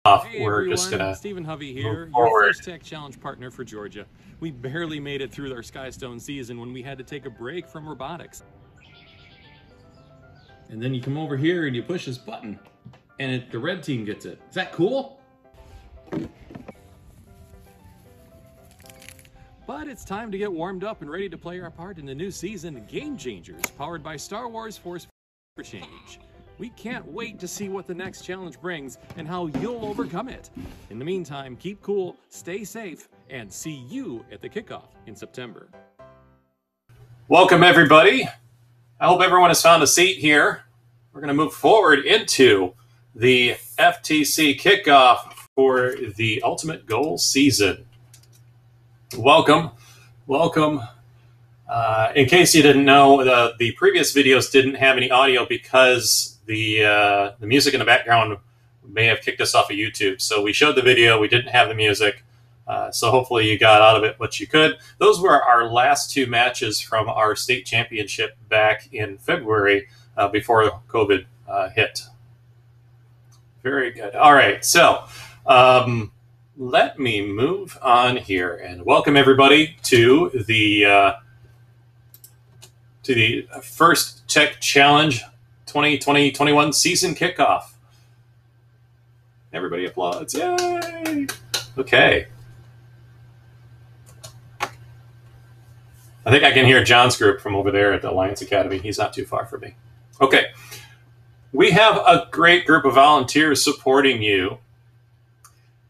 Hey We're everyone, just gonna Stephen Hovey here, forward. your First Tech Challenge partner for Georgia. We barely made it through our Skystone season when we had to take a break from robotics. And then you come over here and you push this button, and the red team gets it. Is that cool? But it's time to get warmed up and ready to play our part in the new season, Game Changers, powered by Star Wars Force for Change. We can't wait to see what the next challenge brings and how you'll overcome it. In the meantime, keep cool, stay safe, and see you at the kickoff in September. Welcome, everybody. I hope everyone has found a seat here. We're going to move forward into the FTC kickoff for the Ultimate Goal season. Welcome. In case you didn't know, the previous videos didn't have any audio because the music in the background may have kicked us off of YouTube. So we showed the video, we didn't have the music. So hopefully you got out of it what you could. Those were our last two matches from our state championship back in February before COVID hit. Very good. All right, so let me move on here and welcome everybody to the First Tech Challenge 2020-21 season kickoff. Everybody applauds. Yay! Okay. I think I can hear John's group from over there at the Alliance Academy. He's not too far from me. Okay. We have a great group of volunteers supporting you.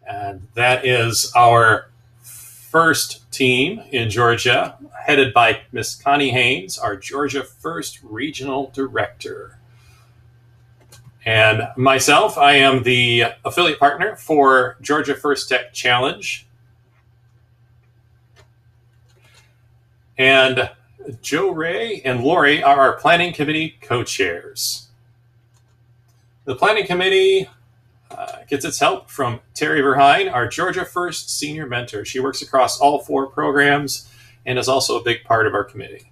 And that is our first team in Georgia, headed by Miss Connie Haynes, our Georgia First Regional Director. And myself, I am the affiliate partner for Georgia First Tech Challenge. And Joe Ray and Lori are our planning committee co-chairs. The planning committee gets its help from Terry Verheyen, our Georgia First senior mentor. She works across all 4 programs and is also a big part of our committee.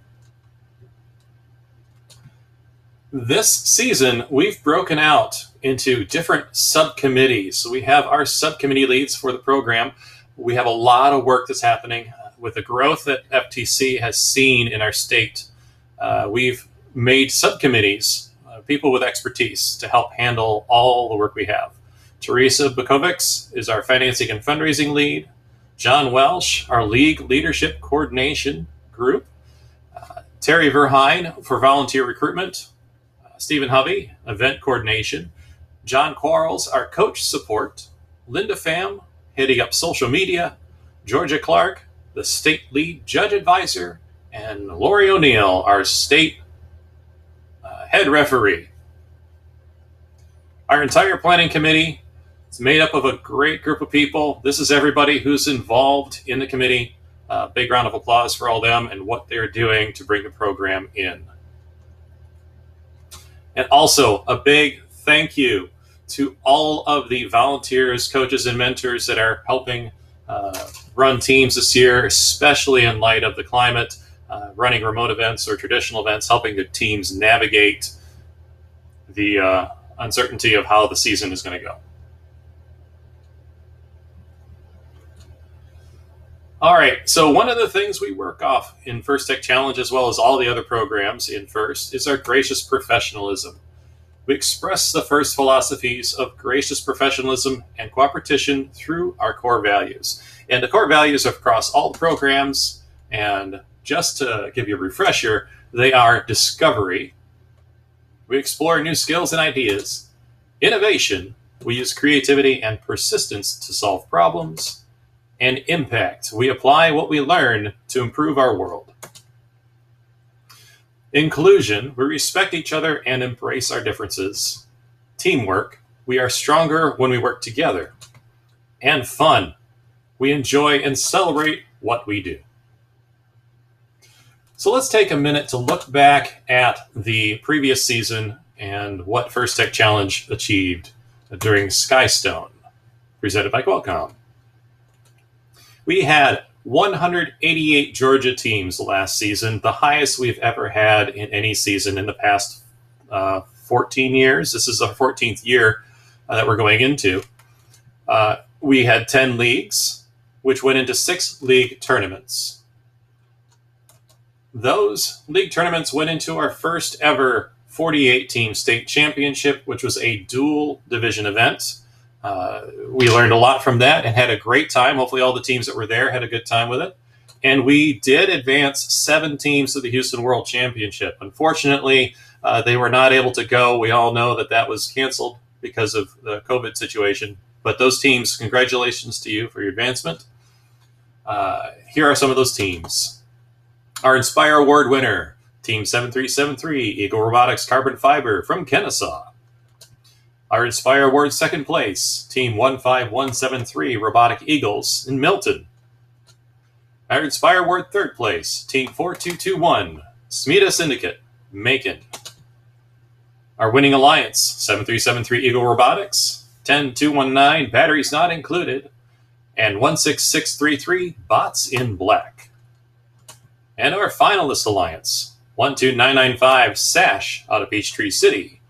This season, we've broken out into different subcommittees. So we have our subcommittee leads for the program. We have a lot of work that's happening with the growth that FTC has seen in our state. We've made subcommittees, people with expertise to help handle all the work we have. Teresa Bukovics is our financing and fundraising lead. John Welsh, our league leadership coordination group. Terry Verheyen for volunteer recruitment. Stephen Hovey, event coordination. John Quarles, our coach support. Linda Pham, heading up social media. Georgia Clark, the state lead judge advisor. And Lori O'Neill, our state head referee. Our entire planning committee is made up of a great group of people. This is everybody who's involved in the committee. Big round of applause for all them and what they're doing to bring the program in. And also a big thank you to all of the volunteers, coaches, and mentors that are helping run teams this year, especially in light of the climate, running remote events or traditional events, helping the teams navigate the uncertainty of how the season is going to go. All right, so one of the things we work off in First Tech Challenge, as well as all the other programs in First, is our gracious professionalism. We express the First philosophies of gracious professionalism and cooperation through our core values. And the core values are across all the programs, and just to give you a refresher, they are discovery. We explore new skills and ideas. Innovation. We use creativity and persistence to solve problems. And impact. We apply what we learn to improve our world. Inclusion. We respect each other and embrace our differences. Teamwork. We are stronger when we work together. And fun. We enjoy and celebrate what we do. So let's take a minute to look back at the previous season and what First Tech Challenge achieved during Skystone, presented by Qualcomm. We had 188 Georgia teams last season, the highest we've ever had in any season in the past 14 years. This is our 14th year that we're going into. We had 10 leagues, which went into 6 league tournaments. Those league tournaments went into our first ever 48-team state championship, which was a dual division event. We learned a lot from that and had a great time. Hopefully all the teams that were there had a good time with it. And we did advance 7 teams to the Houston World Championship. Unfortunately, they were not able to go. We all know that that was canceled because of the COVID situation. But those teams, congratulations to you for your advancement. Here are some of those teams. Our Inspire Award winner, Team 7373, Eagle Robotics Carbon Fiber from Kennesaw. Our Inspire Award second place, Team 15173, Robotic Eagles in Milton. Our Inspire Award third place, Team 4221, Smeda Syndicate, Macon. Our winning alliance, 7373 Eagle Robotics, 10219, Batteries Not Included, and 16633, Bots in Black. And our finalist alliance, 12995, Sash out of Peachtree City,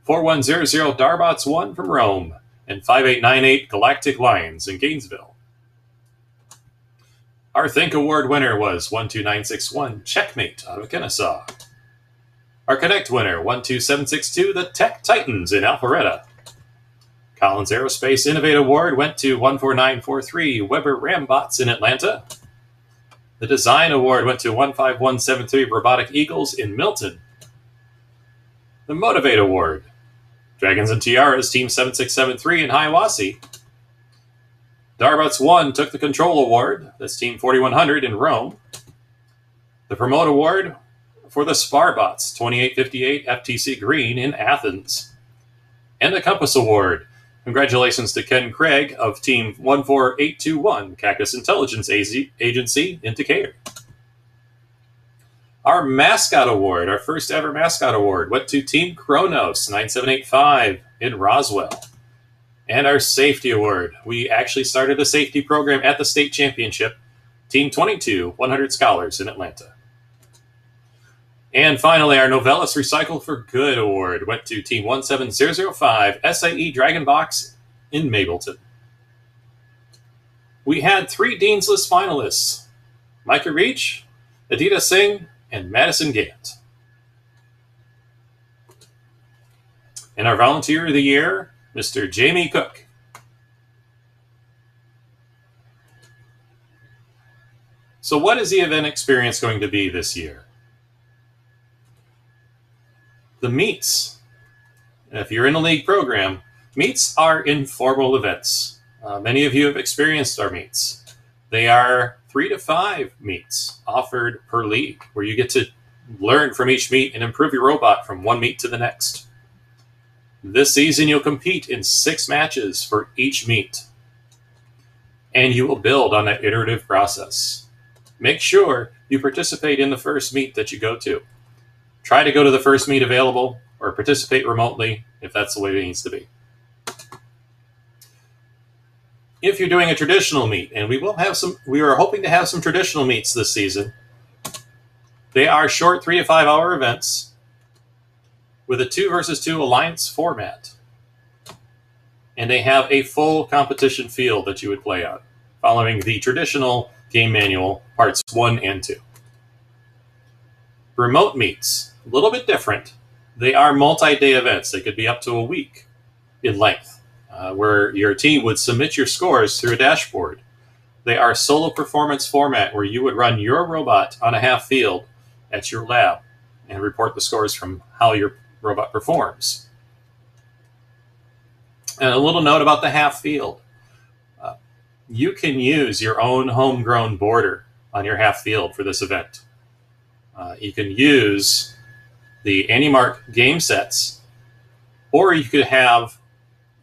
4100 Darbots 1 from Rome, and 5898 Galactic Lions in Gainesville. Our Think Award winner was 12961, Checkmate out of Kennesaw. Our Connect winner, 12762, the Tech Titans in Alpharetta. Collins Aerospace Innovate Award went to 14943, Weber Rambots in Atlanta. The Design Award went to 15173, Robotic Eagles in Milton. The Motivate Award, Dragons and Tiaras, Team 7673 in Hiawassee. Darbots 1 took the Control Award, that's Team 4100 in Rome. The Promote Award for the Sparbots, 2858 FTC Green in Athens. And the Compass Award, congratulations to Ken Craig of Team 14821, Cactus Intelligence Agency in Decatur. Our Mascot Award, our first ever Mascot Award, went to Team Kronos 9785 in Roswell. And our Safety Award, we actually started a safety program at the state championship, Team 22 100 Scholars in Atlanta. And finally, our Novellus Recycle for Good Award went to Team 17005 SAE Dragon Box in Mableton. We had 3 Dean's List finalists, Micah Reach, Adita Singh, and Madison Gant. And our Volunteer of the Year, Mr. Jamie Cook. So what is the event experience going to be this year? The meets. If you're in a league program, meets are informal events. Many of you have experienced our meets. They are 3 to 5 meets offered per league, where you get to learn from each meet and improve your robot from one meet to the next. This season, you'll compete in 6 matches for each meet, and you will build on that iterative process. Make sure you participate in the first meet that you go to. Try to go to the first meet available or participate remotely if that's the way it needs to be. If you're doing a traditional meet, and we are hoping to have some traditional meets this season. They are short 3 to 5 hour events with a 2 versus 2 alliance format. And they have a full competition field that you would play on, following the traditional game manual parts 1 and 2. Remote meets, a little bit different. They are multi-day events. They could be up to a week in length, where your team would submit your scores through a dashboard. They are solo performance format, where you would run your robot on a half field at your lab and report the scores from how your robot performs. And a little note about the half field. You can use your own homegrown border on your half field for this event. You can use the AndyMark game sets, or you could have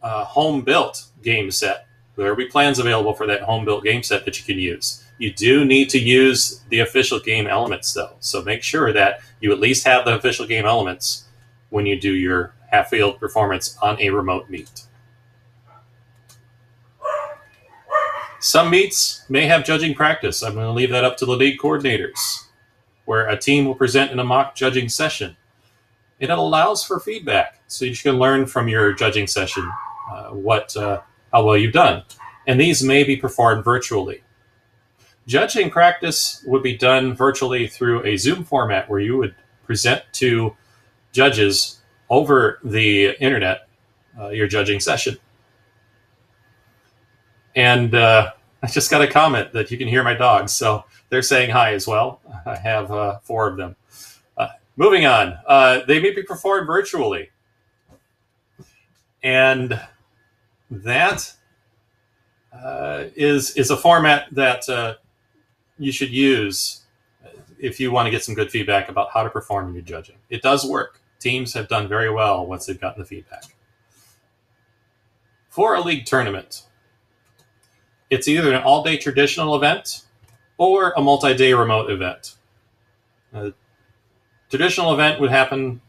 a home-built game set. There will be plans available for that home-built game set that you can use. You do need to use the official game elements, though, so make sure that you at least have the official game elements when you do your half-field performance on a remote meet. Some meets may have judging practice. I'm going to leave that up to the league coordinators, where a team will present in a mock judging session. It allows for feedback, so you can learn from your judging session what how well you've done. And these may be performed virtually. Judging practice would be done virtually through a Zoom format where you would present to judges over the internet your judging session. And I just got a comment that you can hear my dogs, so they're saying hi as well. I have 4 of them. Moving on, they may be performed virtually. And that is a format that you should use if you want to get some good feedback about how to perform in your judging. It does work. Teams have done very well once they've gotten the feedback. For a league tournament, it's either an all-day traditional event or a multi-day remote event. Traditional event would happen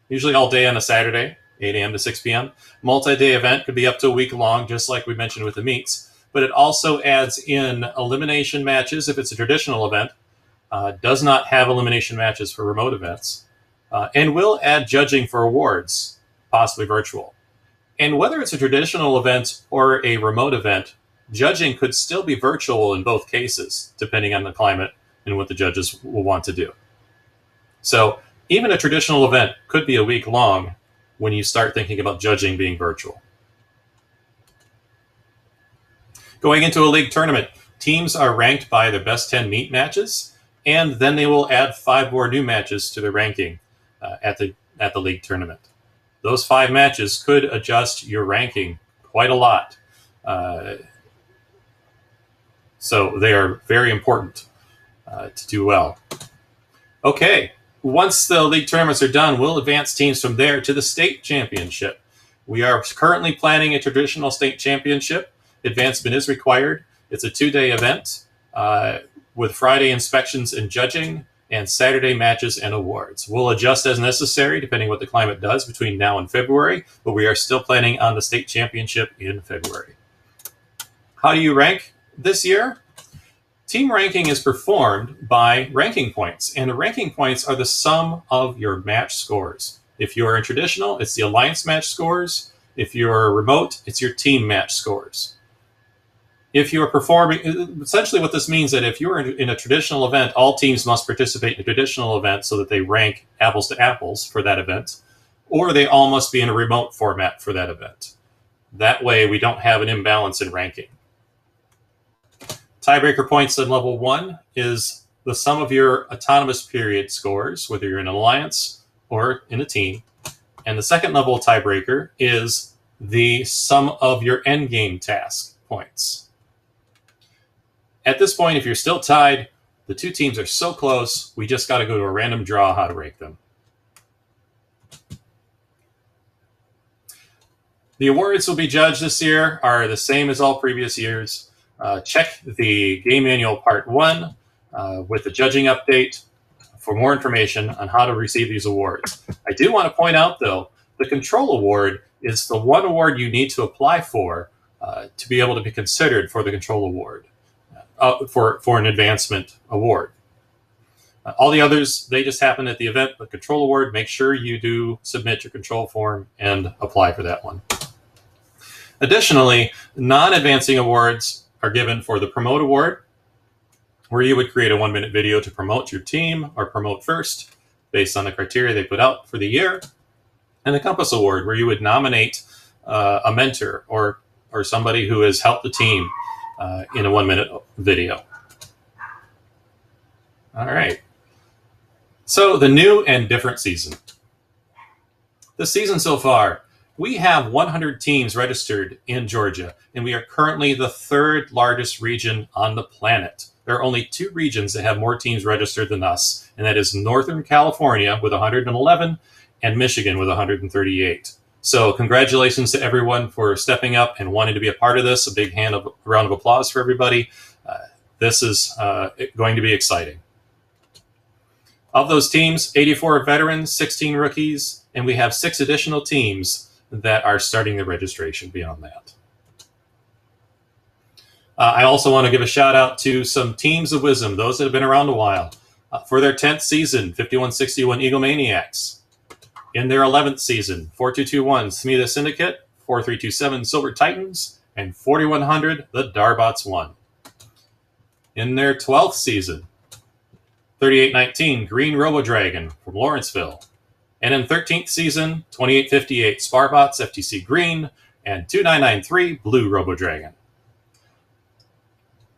usually all day on a Saturday, 8 a.m. to 6 p.m. Multi-day event could be up to a week long, just like we mentioned with the meets. But it also adds in elimination matches if it's a traditional event, does not have elimination matches for remote events, and will add judging for awards, possibly virtual. And whether it's a traditional event or a remote event, judging could still be virtual in both cases, depending on the climate and what the judges will want to do. So even a traditional event could be a week long when you start thinking about judging being virtual. Going into a league tournament, teams are ranked by their best 10 meet matches, and then they will add 5 more new matches to their ranking at the league tournament. Those 5 matches could adjust your ranking quite a lot. So they are very important to do well. Okay, once the league tournaments are done, we'll advance teams from there to the state championship. We are currently planning a traditional state championship. Advancement is required. It's a 2-day event with Friday inspections and judging and Saturday matches and awards. We'll adjust as necessary depending what the climate does between now and February, but we are still planning on the state championship in February. How do you rank this year? Team ranking is performed by ranking points, and the ranking points are the sum of your match scores. If you're in traditional, it's the alliance match scores. If you're remote, it's your team match scores. If you're performing, essentially what this means that if you're in a traditional event, all teams must participate in a traditional event so that they rank apples to apples for that event, or they all must be in a remote format for that event. That way we don't have an imbalance in ranking. Tiebreaker points in level 1 is the sum of your autonomous period scores, whether you're in an alliance or in a team. And the second level tiebreaker is the sum of your endgame task points. At this point, if you're still tied, the 2 teams are so close, we just got to go to a random draw how to rank them. The awards will be judged this year are the same as all previous years. Check the Game Manual Part 1 with the judging update for more information on how to receive these awards. I do want to point out, though, the Control Award is the one award you need to apply for to be able to be considered for the Control Award, for an advancement award. All the others, they just happen at the event, but Control Award, make sure you do submit your control form and apply for that one. Additionally, non-advancing awards are given for the Promote Award, where you would create a 1-minute video to promote your team or promote first based on the criteria they put out for the year, and the Compass Award, where you would nominate a mentor or somebody who has helped the team in a 1-minute video. All right. So the new and different season. This season so far, we have 100 teams registered in Georgia, and we are currently the 3rd largest region on the planet. There are only 2 regions that have more teams registered than us, and that is Northern California with 111 and Michigan with 138. So congratulations to everyone for stepping up and wanting to be a part of this. A big round of applause for everybody. This is going to be exciting. Of those teams, 84 veterans, 16 rookies, and we have 6 additional teams that are starting the registration beyond that. I also want to give a shout out to some teams of wisdom, those that have been around a while. For their 10th season, 5161 Eaglemaniacs. In their 11th season, 4221 Smeda Syndicate, 4327 Silver Titans, and 4100, the Darbots won. In their 12th season, 3819, Green Robo Dragon from Lawrenceville. And in 13th season, 2858, Sparbots FTC Green, and 2993, Blue Robo Dragon.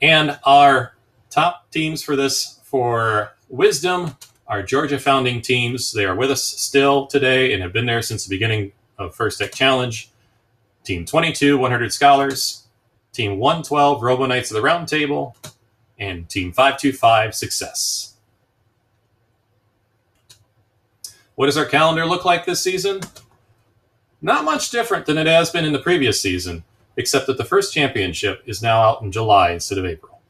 And our top teams for this, for Wisdom, are Georgia founding teams. They are with us still today and have been there since the beginning of First Tech Challenge. Team 22, 100 Scholars. Team 112, Robo Knights of the Round Table. And Team 525, Success. What does our calendar look like this season? Not much different than it has been in the previous season, except that the first championship is now out in July instead of April.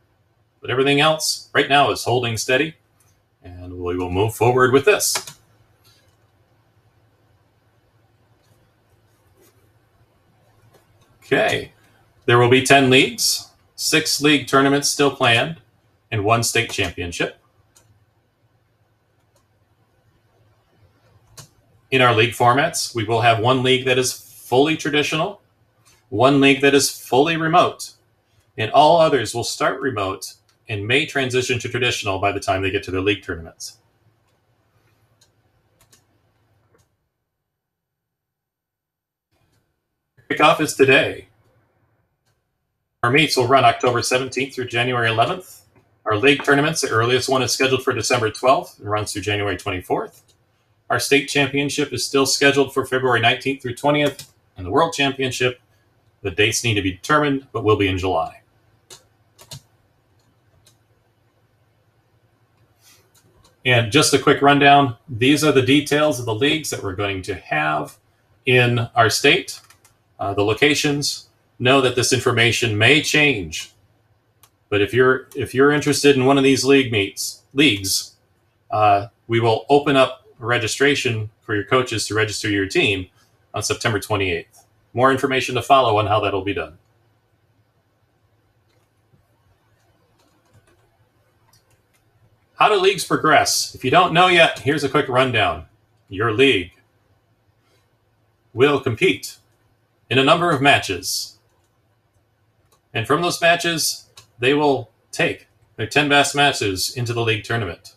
But everything else right now is holding steady, and we will move forward with this. Okay, there will be 10 leagues, 6 league tournaments still planned, and 1 state championship. In our league formats, we will have 1 league that is fully traditional, 1 league that is fully remote, and all others will start remote and may transition to traditional by the time they get to their league tournaments. Kickoff is today. Our meets will run October 17th through January 11th. Our league tournaments, the earliest one is scheduled for December 12th and runs through January 24th. Our state championship is still scheduled for February 19th through 20th, and the World Championship, the dates need to be determined, but will be in July. And just a quick rundown, these are the details of the leagues that we're going to have in our state. The locations, know that this information may change, but if you're interested in one of these leagues, we will open up registration for your coaches to register your team on September 28th. More information to follow on how that will be done. How do leagues progress? If you don't know yet, here's a quick rundown. Your league will compete in a number of matches. And from those matches, they will take their 10 best matches into the league tournament.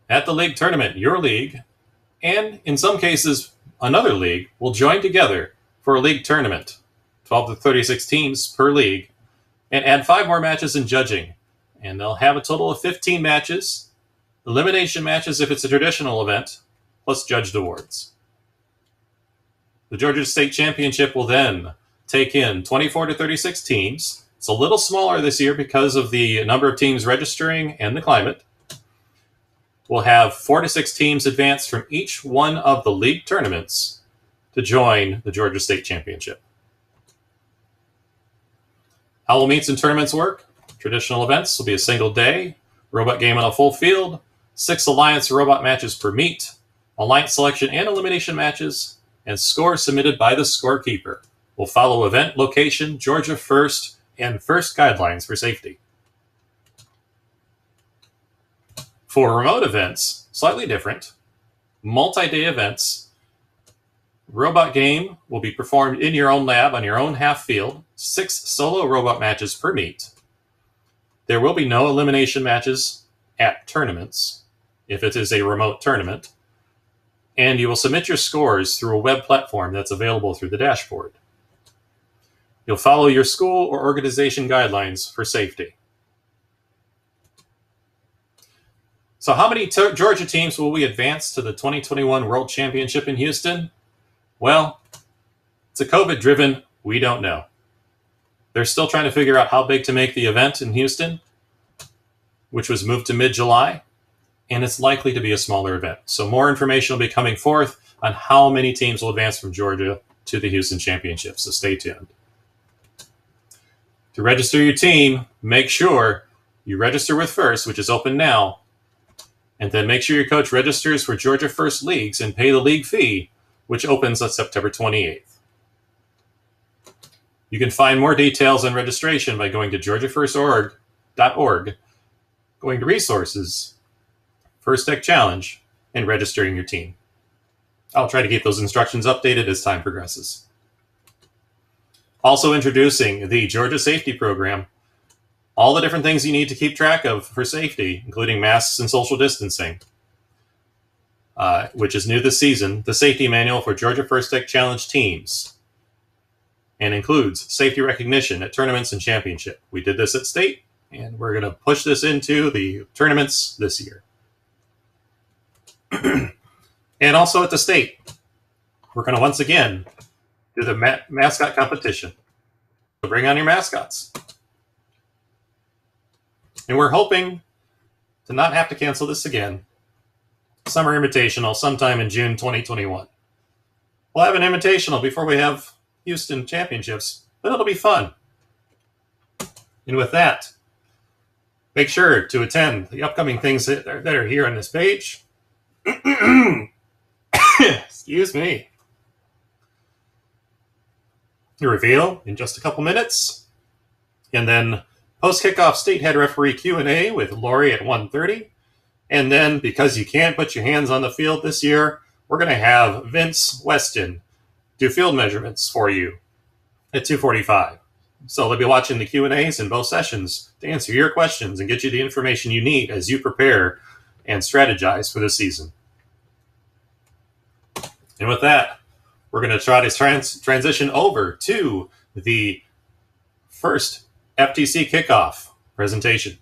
At the league tournament, your league, and in some cases, another league, will join together for a league tournament, 12 to 36 teams per league, and add 5 more matches in judging. And they'll have a total of 15 matches, elimination matches if it's a traditional event, plus judged awards. The Georgia State Championship will then take in 24 to 36 teams. It's a little smaller this year because of the number of teams registering and the climate. We'll have 4 to 6 teams advance from each one of the league tournaments to join the Georgia State Championship. How will meets and tournaments work? Traditional events will be a single day, robot game on a full field, 6 Alliance robot matches per meet, Alliance selection and elimination matches, and scores submitted by the scorekeeper. We'll follow event, location, Georgia first, and first guidelines for safety. For remote events, slightly different, multi-day events, robot game will be performed in your own lab on your own half field, 6 solo robot matches per meet. There will be no elimination matches at tournaments, if it is a remote tournament, and you will submit your scores through a web platform that's available through the dashboard. You'll follow your school or organization guidelines for safety. So how many Georgia teams will we advance to the 2021 World Championship in Houston? Well, it's a COVID-driven, we don't know. They're still trying to figure out how big to make the event in Houston, which was moved to mid-July, and it's likely to be a smaller event. So more information will be coming forth on how many teams will advance from Georgia to the Houston Championship, so stay tuned. To register your team, make sure you register with First, which is open now, and then make sure your coach registers for Georgia First Leagues and pay the league fee, which opens on September 28th. You can find more details on registration by going to georgiafirst.org, going to Resources, First Tech Challenge, and registering your team. I'll try to keep those instructions updated as time progresses. Also introducing the Georgia Safety Program. All the different things you need to keep track of for safety, including masks and social distancing, which is new this season. The Safety Manual for Georgia First Tech Challenge teams, and includes safety recognition at tournaments and championship. We did this at state, and we're going to push this into the tournaments this year. And also at the state, we're going to once again do the mascot competition. So bring on your mascots. And we're hoping to not have to cancel this again. Summer Invitational sometime in June 2021. We'll have an invitational before we have Houston Championships, but it'll be fun. And with that, make sure to attend the upcoming things that are here on this page. Excuse me. The reveal in just a couple minutes. And then post-kickoff state head referee Q&A with Lori at 1:30. And then, because you can't put your hands on the field this year, we're going to have Vince Weston do field measurements for you at 2:45. So they'll be watching the Q&As in both sessions to answer your questions and get you the information you need as you prepare and strategize for the season. And with that, we're going to try to transition over to the first FTC Kickoff presentation.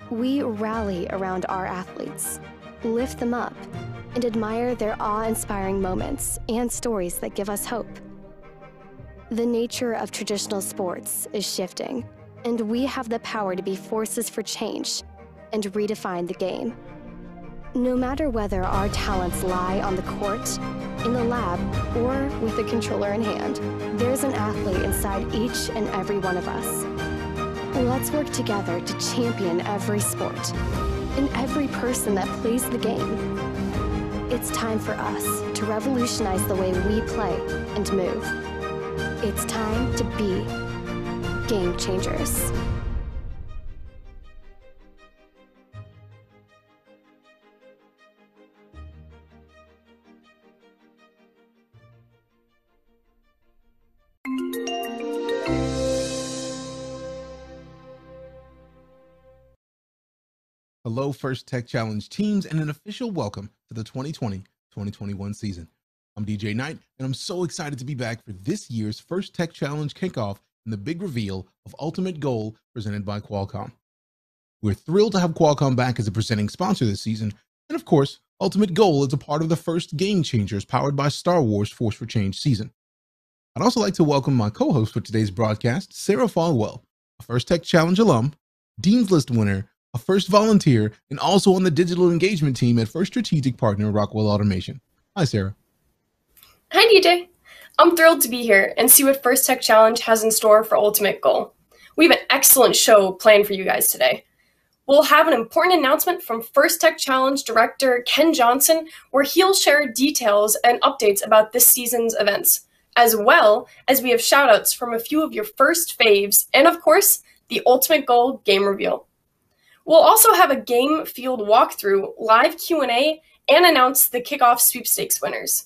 We rally around our athletes, lift them up, and admire their awe-inspiring moments and stories that give us hope. The nature of traditional sports is shifting, and we have the power to be forces for change and redefine the game. No matter whether our talents lie on the court, in the lab, or with the controller in hand, there's an athlete inside each and every one of us. Let's work together to champion every sport and every person that plays the game. It's time for us to revolutionize the way we play and move. It's time to be game changers. Hello, First Tech Challenge teams, and an official welcome to the 2020-2021 season. I'm DJ Knight, and I'm so excited to be back for this year's First Tech Challenge kickoff and the big reveal of Ultimate Goal presented by Qualcomm. We're thrilled to have Qualcomm back as a presenting sponsor this season, and of course, Ultimate Goal is a part of the first Game Changers powered by Star Wars Force for Change season. I'd also like to welcome my co-host for today's broadcast, Sarah Falwell, a First Tech Challenge alum, Dean's List winner, a first volunteer, and also on the digital engagement team at First Strategic Partner Rockwell Automation. Hi, Sarah. Hi, DJ. I'm thrilled to be here and see what First Tech Challenge has in store for Ultimate Goal. We have an excellent show planned for you guys today. We'll have an important announcement from First Tech Challenge Director Ken Johnson, where he'll share details and updates about this season's events, as well as we have shout-outs from a few of your first faves, and of course, the Ultimate Goal game reveal. We'll also have a game field walkthrough, live Q&A, and announce the kickoff sweepstakes winners.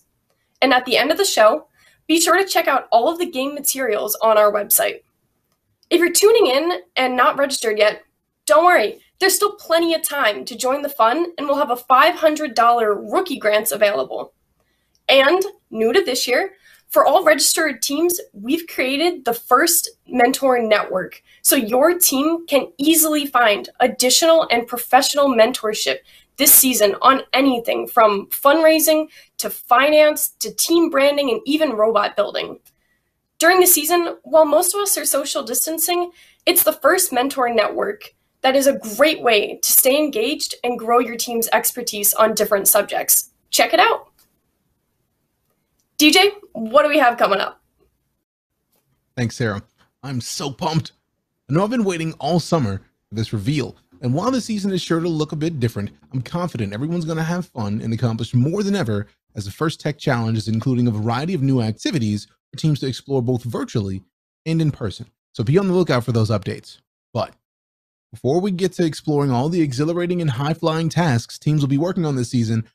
And at the end of the show, be sure to check out all of the game materials on our website. If you're tuning in and not registered yet, don't worry, there's still plenty of time to join the fun, and we'll have a $500 rookie grants available. And, new to this year, for all registered teams, we've created the first mentor network, so your team can easily find additional and professional mentorship this season on anything from fundraising to finance to team branding and even robot building. During the season, while most of us are social distancing, it's the first mentor network that is a great way to stay engaged and grow your team's expertise on different subjects. Check it out. DJ, what do we have coming up? Thanks, Sarah. I'm so pumped. I know I've been waiting all summer for this reveal, and while the season is sure to look a bit different, I'm confident everyone's going to have fun and accomplish more than ever, as the first Tech Challenge is including a variety of new activities for teams to explore both virtually and in person. So be on the lookout for those updates. But before we get to exploring all the exhilarating and high-flying tasks teams will be working on this season,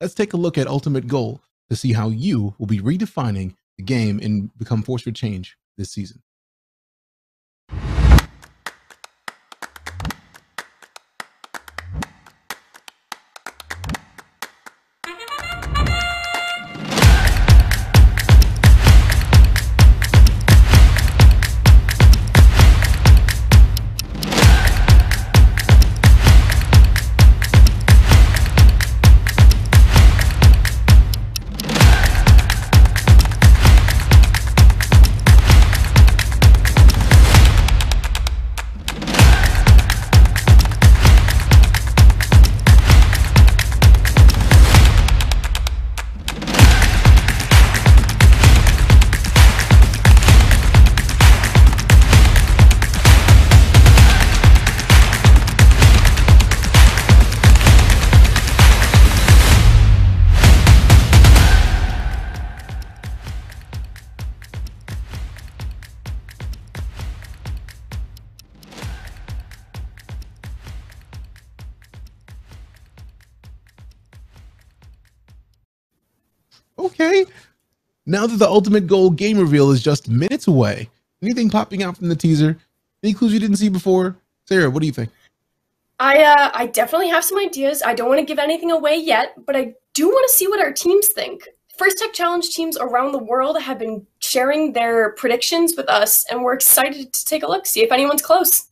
let's take a look at Ultimate Goal to see how you will be redefining the game and become force for change this season. Okay. Now that the Ultimate Goal game reveal is just minutes away, anything popping out from the teaser? Any clues you didn't see before? Sarah, what do you think? I definitely have some ideas. I don't want to give anything away yet, but I do want to see what our teams think. First Tech Challenge teams around the world have been sharing their predictions with us, and we're excited to take a look, see if anyone's close.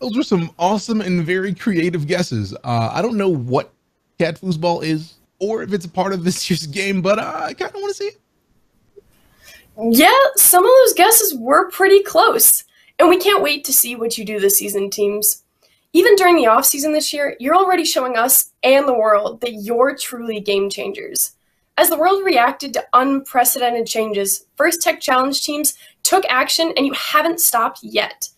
Those were some awesome and very creative guesses. I don't know what cat foosball is or if it's a part of this year's game, but I kind of want to see it. Yeah, some of those guesses were pretty close, and we can't wait to see what you do this season, teams. Even during the off-season this year, you're already showing us and the world that you're truly game changers. As the world reacted to unprecedented changes, First Tech Challenge teams took action, and you haven't stopped yet.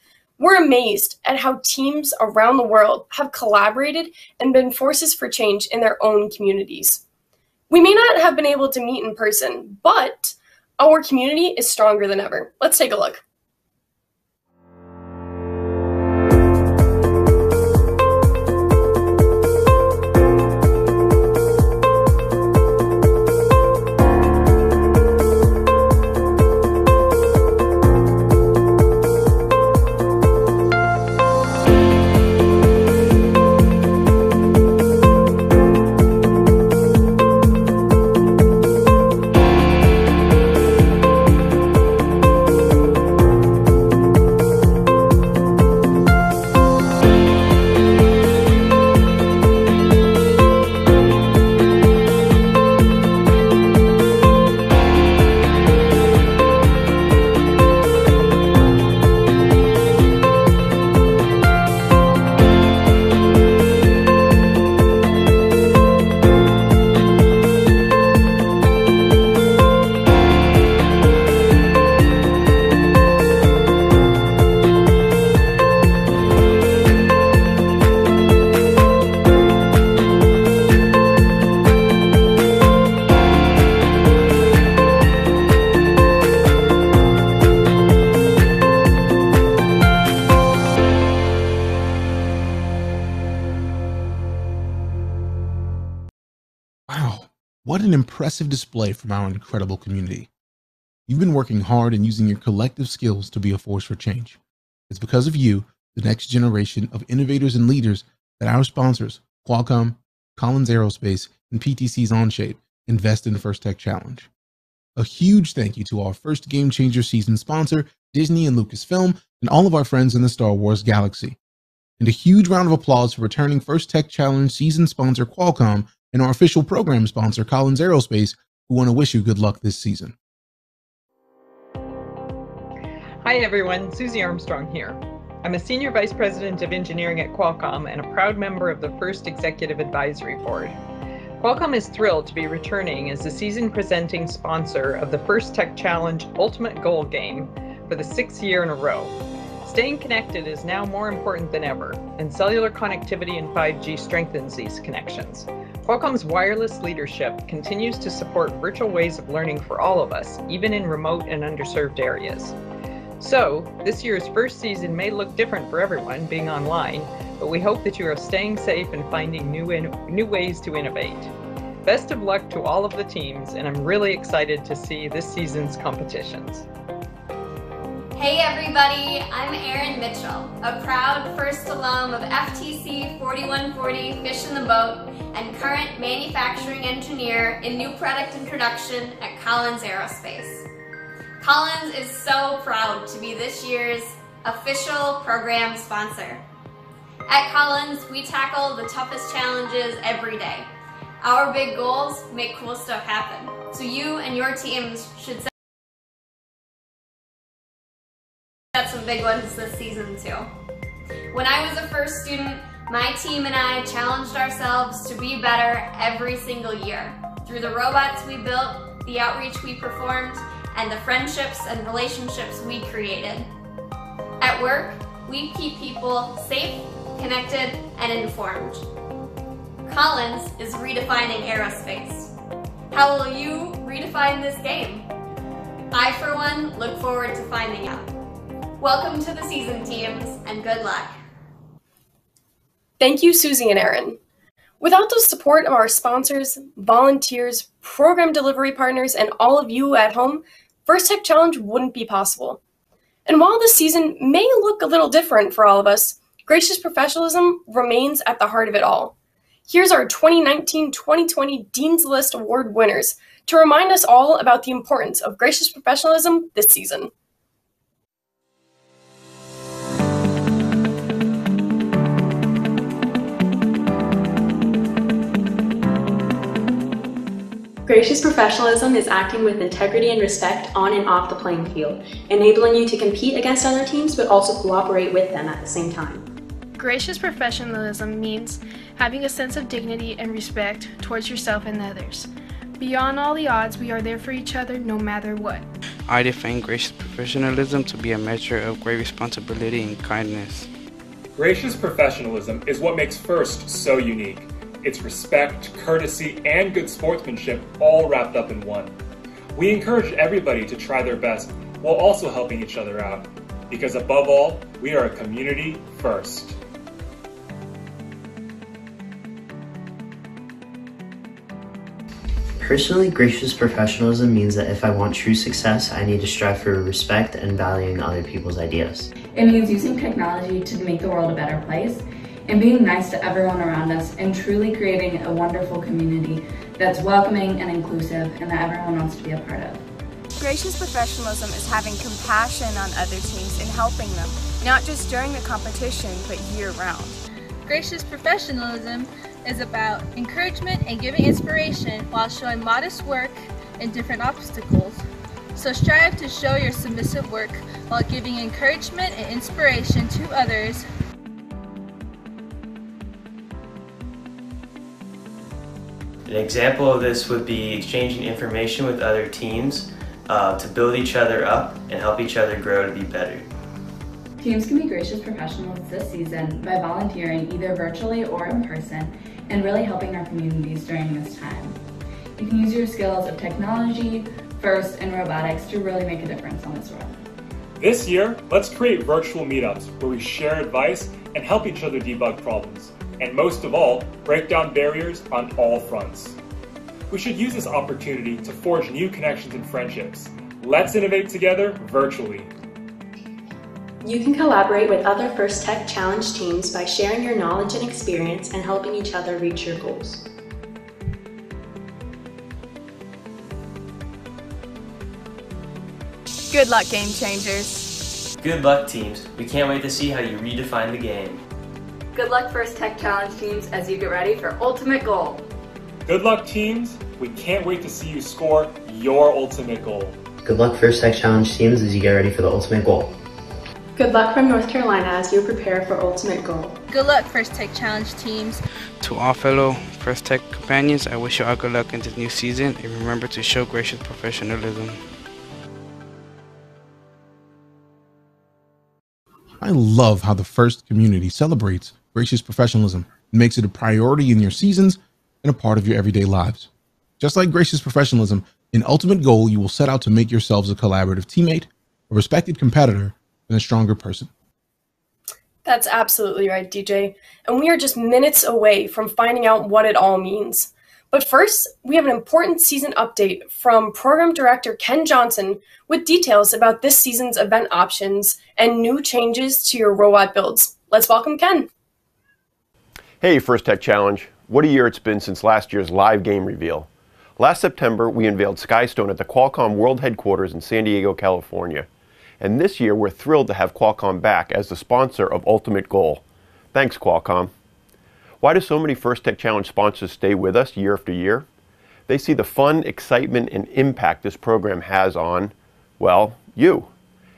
We're amazed at how teams around the world have collaborated and been forces for change in their own communities. We may not have been able to meet in person, but our community is stronger than ever. Let's take a look. Wow, what an impressive display from our incredible community. You've been working hard and using your collective skills to be a force for change. It's because of you, the next generation of innovators and leaders, that our sponsors, Qualcomm, Collins Aerospace, and PTC's Onshape, invest in the First Tech Challenge. A huge thank you to our first Game Changer season sponsor, Disney and Lucasfilm, and all of our friends in the Star Wars galaxy. And a huge round of applause for returning First Tech Challenge season sponsor Qualcomm and our official program sponsor, Collins Aerospace, who want to wish you good luck this season. Hi everyone, Susie Armstrong here. I'm a Senior Vice President of Engineering at Qualcomm and a proud member of the First Executive Advisory Board. Qualcomm is thrilled to be returning as the season presenting sponsor of the First Tech Challenge Ultimate Goal Game for the 6th year in a row. Staying connected is now more important than ever, and cellular connectivity and 5G strengthens these connections. Qualcomm's wireless leadership continues to support virtual ways of learning for all of us, even in remote and underserved areas. So, this year's first season may look different for everyone, being online, but we hope that you are staying safe and finding new ways to innovate. Best of luck to all of the teams, and I'm really excited to see this season's competitions. Hey everybody, I'm Erin Mitchell, a proud first alum of FTC 4140 Fish in the Boat and current manufacturing engineer in new product introduction at Collins Aerospace. Collins is so proud to be this year's official program sponsor. At Collins, we tackle the toughest challenges every day. Our big goals make cool stuff happen, so you and your teams should set some big ones this season too. When I was a first student, my team and I challenged ourselves to be better every single year through the robots we built, the outreach we performed, and the friendships and relationships we created. At work, we keep people safe, connected, and informed. Collins is redefining aerospace. How will you redefine this game? I, for one, look forward to finding out. Welcome to the season, teams, and good luck. Thank you, Susie and Erin. Without the support of our sponsors, volunteers, program delivery partners, and all of you at home, First Tech Challenge wouldn't be possible. And while this season may look a little different for all of us, gracious professionalism remains at the heart of it all. Here's our 2019-2020 Dean's List Award winners to remind us all about the importance of gracious professionalism this season. Gracious professionalism is acting with integrity and respect on and off the playing field, enabling you to compete against other teams but also cooperate with them at the same time. Gracious professionalism means having a sense of dignity and respect towards yourself and others. Beyond all the odds, we are there for each other no matter what. I define gracious professionalism to be a measure of great responsibility and kindness. Gracious professionalism is what makes First so unique. It's respect, courtesy, and good sportsmanship all wrapped up in one. We encourage everybody to try their best while also helping each other out. Because above all, we are a community first. Personally, gracious professionalism means that if I want true success, I need to strive for respect and valuing other people's ideas. It means using technology to make the world a better place, and being nice to everyone around us, and truly creating a wonderful community that's welcoming and inclusive and that everyone wants to be a part of. Gracious professionalism is having compassion on other teams and helping them, not just during the competition, but year-round. Gracious professionalism is about encouragement and giving inspiration while showing modest work and different obstacles. So strive to show your submissive work while giving encouragement and inspiration to others. An example of this would be exchanging information with other teams to build each other up and help each other grow to be better. Teams can be gracious professionals this season by volunteering either virtually or in person and really helping our communities during this time. You can use your skills of technology, FIRST, and robotics to really make a difference on this world. This year, let's create virtual meetups where we share advice and help each other debug problems. And most of all, break down barriers on all fronts. We should use this opportunity to forge new connections and friendships. Let's innovate together virtually. You can collaborate with other First Tech Challenge teams by sharing your knowledge and experience and helping each other reach your goals. Good luck, Game Changers. Good luck, teams. We can't wait to see how you redefine the game. Good luck, First Tech Challenge teams, as you get ready for Ultimate Goal. Good luck, teams. We can't wait to see you score your ultimate goal. Good luck, First Tech Challenge teams, as you get ready for the ultimate goal. Good luck from North Carolina as you prepare for Ultimate Goal. Good luck, First Tech Challenge teams. To all fellow First Tech companions, I wish you all good luck in this new season, and remember to show gracious professionalism. I love how the First community celebrates gracious professionalism and makes it a priority in your seasons and a part of your everyday lives. Just like gracious professionalism, in Ultimate Goal, you will set out to make yourselves a collaborative teammate, a respected competitor, and a stronger person. That's absolutely right, DJ. And we are just minutes away from finding out what it all means. But first, we have an important season update from Program Director Ken Johnson with details about this season's event options and new changes to your robot builds. Let's welcome Ken. Hey, First Tech Challenge. What a year it's been since last year's live game reveal. Last September, we unveiled Skystone at the Qualcomm World Headquarters in San Diego, California. And this year, we're thrilled to have Qualcomm back as the sponsor of Ultimate Goal. Thanks, Qualcomm. Why do so many First Tech Challenge sponsors stay with us year after year? They see the fun, excitement, and impact this program has on, well, you.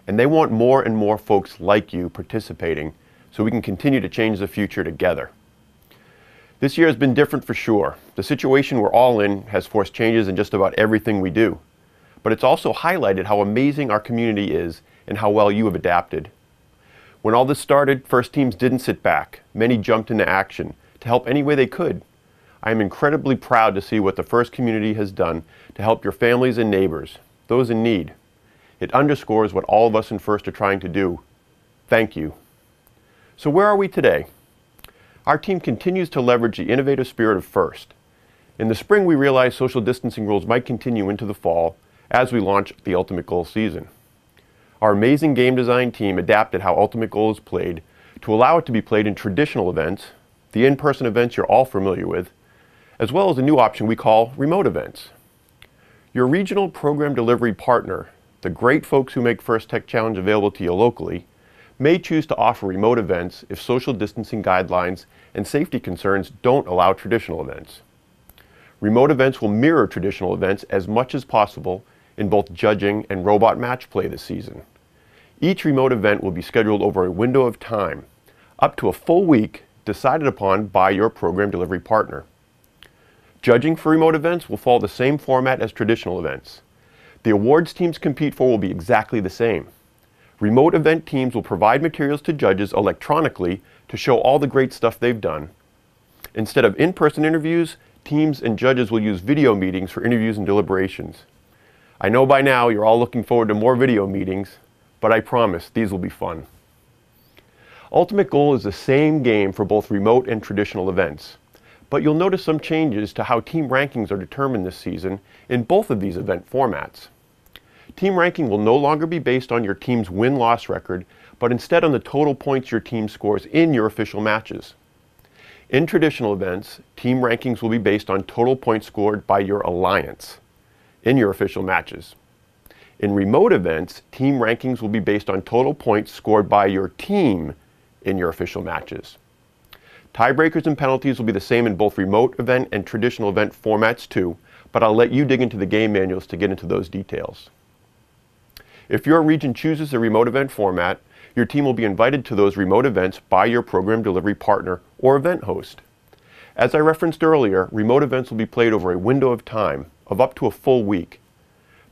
And they want more and more folks like you participating so we can continue to change the future together. This year has been different for sure. The situation we're all in has forced changes in just about everything we do. But it's also highlighted how amazing our community is and how well you have adapted. When all this started, First teams didn't sit back. Many jumped into action to help any way they could. I am incredibly proud to see what the First community has done to help your families and neighbors, those in need. It underscores what all of us in First are trying to do. Thank you. So where are we today? Our team continues to leverage the innovative spirit of First. In the spring, we realized social distancing rules might continue into the fall as we launch the Ultimate Goal season. Our amazing game design team adapted how Ultimate Goal is played to allow it to be played in traditional events, the in-person events you're all familiar with, as well as a new option we call remote events. Your regional program delivery partner, the great folks who make First Tech Challenge available to you locally, may choose to offer remote events if social distancing guidelines and safety concerns don't allow traditional events. Remote events will mirror traditional events as much as possible in both judging and robot match play this season. Each remote event will be scheduled over a window of time, up to a full week, decided upon by your program delivery partner. Judging for remote events will follow the same format as traditional events. The awards teams compete for will be exactly the same. Remote event teams will provide materials to judges electronically to show all the great stuff they've done. Instead of in-person interviews, teams and judges will use video meetings for interviews and deliberations. I know by now you're all looking forward to more video meetings, but I promise these will be fun. Ultimate Goal is the same game for both remote and traditional events, but you'll notice some changes to how team rankings are determined this season in both of these event formats. Team ranking will no longer be based on your team's win-loss record, but instead on the total points your team scores in your official matches. In traditional events, team rankings will be based on total points scored by your alliance in your official matches. In remote events, team rankings will be based on total points scored by your team in your official matches. Tiebreakers and penalties will be the same in both remote event and traditional event formats too, but I'll let you dig into the game manuals to get into those details. If your region chooses the remote event format, your team will be invited to those remote events by your program delivery partner or event host. As I referenced earlier, remote events will be played over a window of time of up to a full week.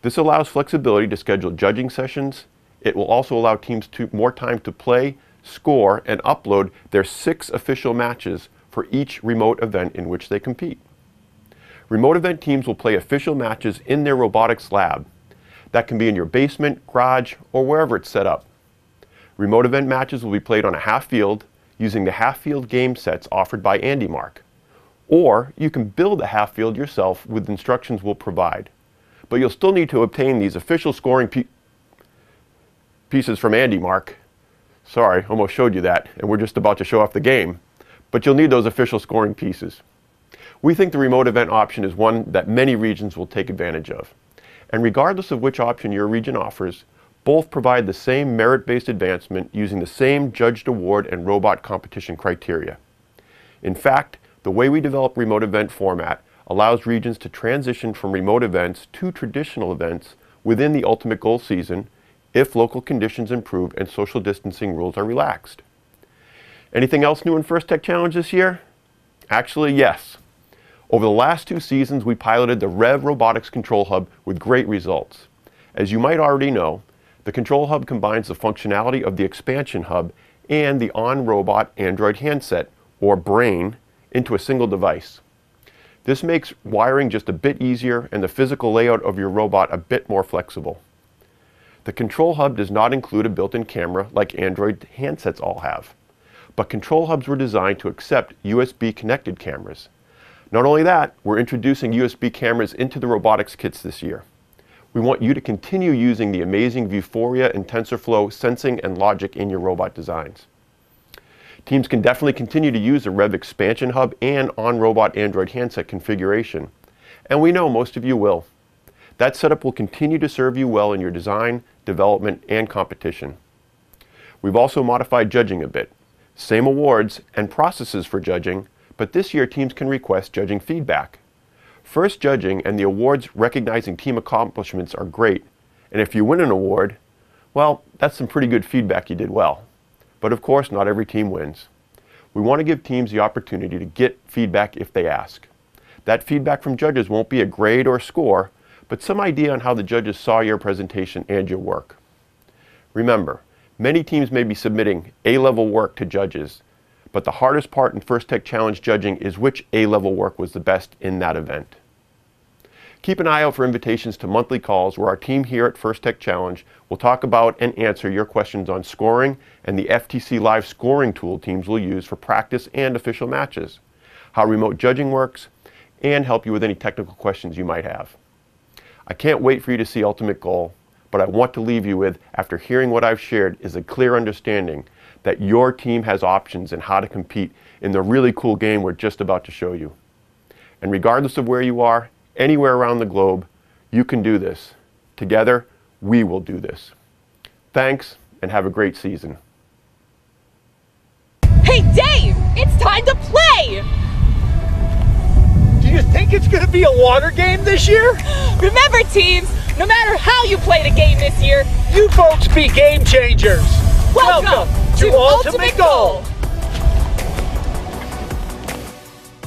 This allows flexibility to schedule judging sessions. It will also allow teams more time to play, score, and upload their 6 official matches for each remote event in which they compete. Remote event teams will play official matches in their robotics lab. That can be in your basement, garage, or wherever it's set up. Remote event matches will be played on a half field using the half field game sets offered by AndyMark. Or you can build a half field yourself with instructions we'll provide. But you'll still need to obtain these official scoring pieces from AndyMark Sorry, almost showed you that, and we're just about to show off the game. But you'll need those official scoring pieces. We think the remote event option is one that many regions will take advantage of. And regardless of which option your region offers, both provide the same merit-based advancement using the same judged award and robot competition criteria. In fact, the way we develop remote event format allows regions to transition from remote events to traditional events within the ultimate goal season if local conditions improve and social distancing rules are relaxed. Anything else new in First Tech Challenge this year? Actually, yes. Over the last 2 seasons, we piloted the Rev Robotics Control Hub with great results. As you might already know, the Control Hub combines the functionality of the Expansion Hub and the on-robot Android handset, or BRAIN, into a single device. This makes wiring just a bit easier and the physical layout of your robot a bit more flexible. The Control Hub does not include a built-in camera like Android handsets all have, but Control Hubs were designed to accept USB-connected cameras. Not only that, we're introducing USB cameras into the robotics kits this year. We want you to continue using the amazing Vuforia and TensorFlow sensing and logic in your robot designs. Teams can definitely continue to use the Rev Expansion Hub and on-robot Android handset configuration, and we know most of you will. That setup will continue to serve you well in your design, development, and competition. We've also modified judging a bit. Same awards and processes for judging, but this year teams can request judging feedback. First judging and the awards recognizing team accomplishments are great, and if you win an award, well, that's some pretty good feedback you did well. But of course, not every team wins. We want to give teams the opportunity to get feedback if they ask. That feedback from judges won't be a grade or score, but some idea on how the judges saw your presentation and your work. Remember, many teams may be submitting A-level work to judges, but the hardest part in First Tech Challenge judging is which A-level work was the best in that event. Keep an eye out for invitations to monthly calls where our team here at First Tech Challenge will talk about and answer your questions on scoring and the FTC Live scoring tool teams will use for practice and official matches, how remote judging works, and help you with any technical questions you might have. I can't wait for you to see Ultimate Goal, but I want to leave you with, after hearing what I've shared, is a clear understanding that your team has options in how to compete in the really cool game we're just about to show you. And regardless of where you are, anywhere around the globe, you can do this. Together, we will do this. Thanks, and have a great season. Hey Dave, it's time to play! Do you think it's going to be a water game this year? Remember teams, no matter how you play the game this year, you folks be game changers. Welcome to Ultimate Goal!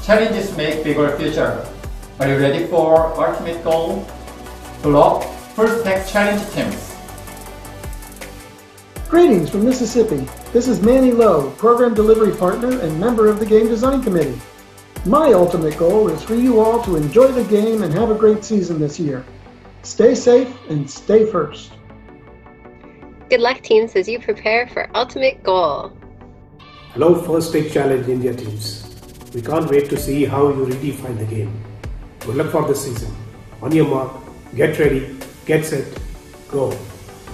Challenges make bigger future. Are you ready for Ultimate Goal? Hello, First Tech Challenge teams. Greetings from Mississippi. This is Manny Lowe, Program Delivery Partner and member of the Game Design Committee. My ultimate goal is for you all to enjoy the game and have a great season this year. Stay safe and stay first. Good luck teams as you prepare for Ultimate Goal. Hello First Tech Challenge India teams. We can't wait to see how you redefine the game. Good luck for this season. On your mark, get ready, get set, go.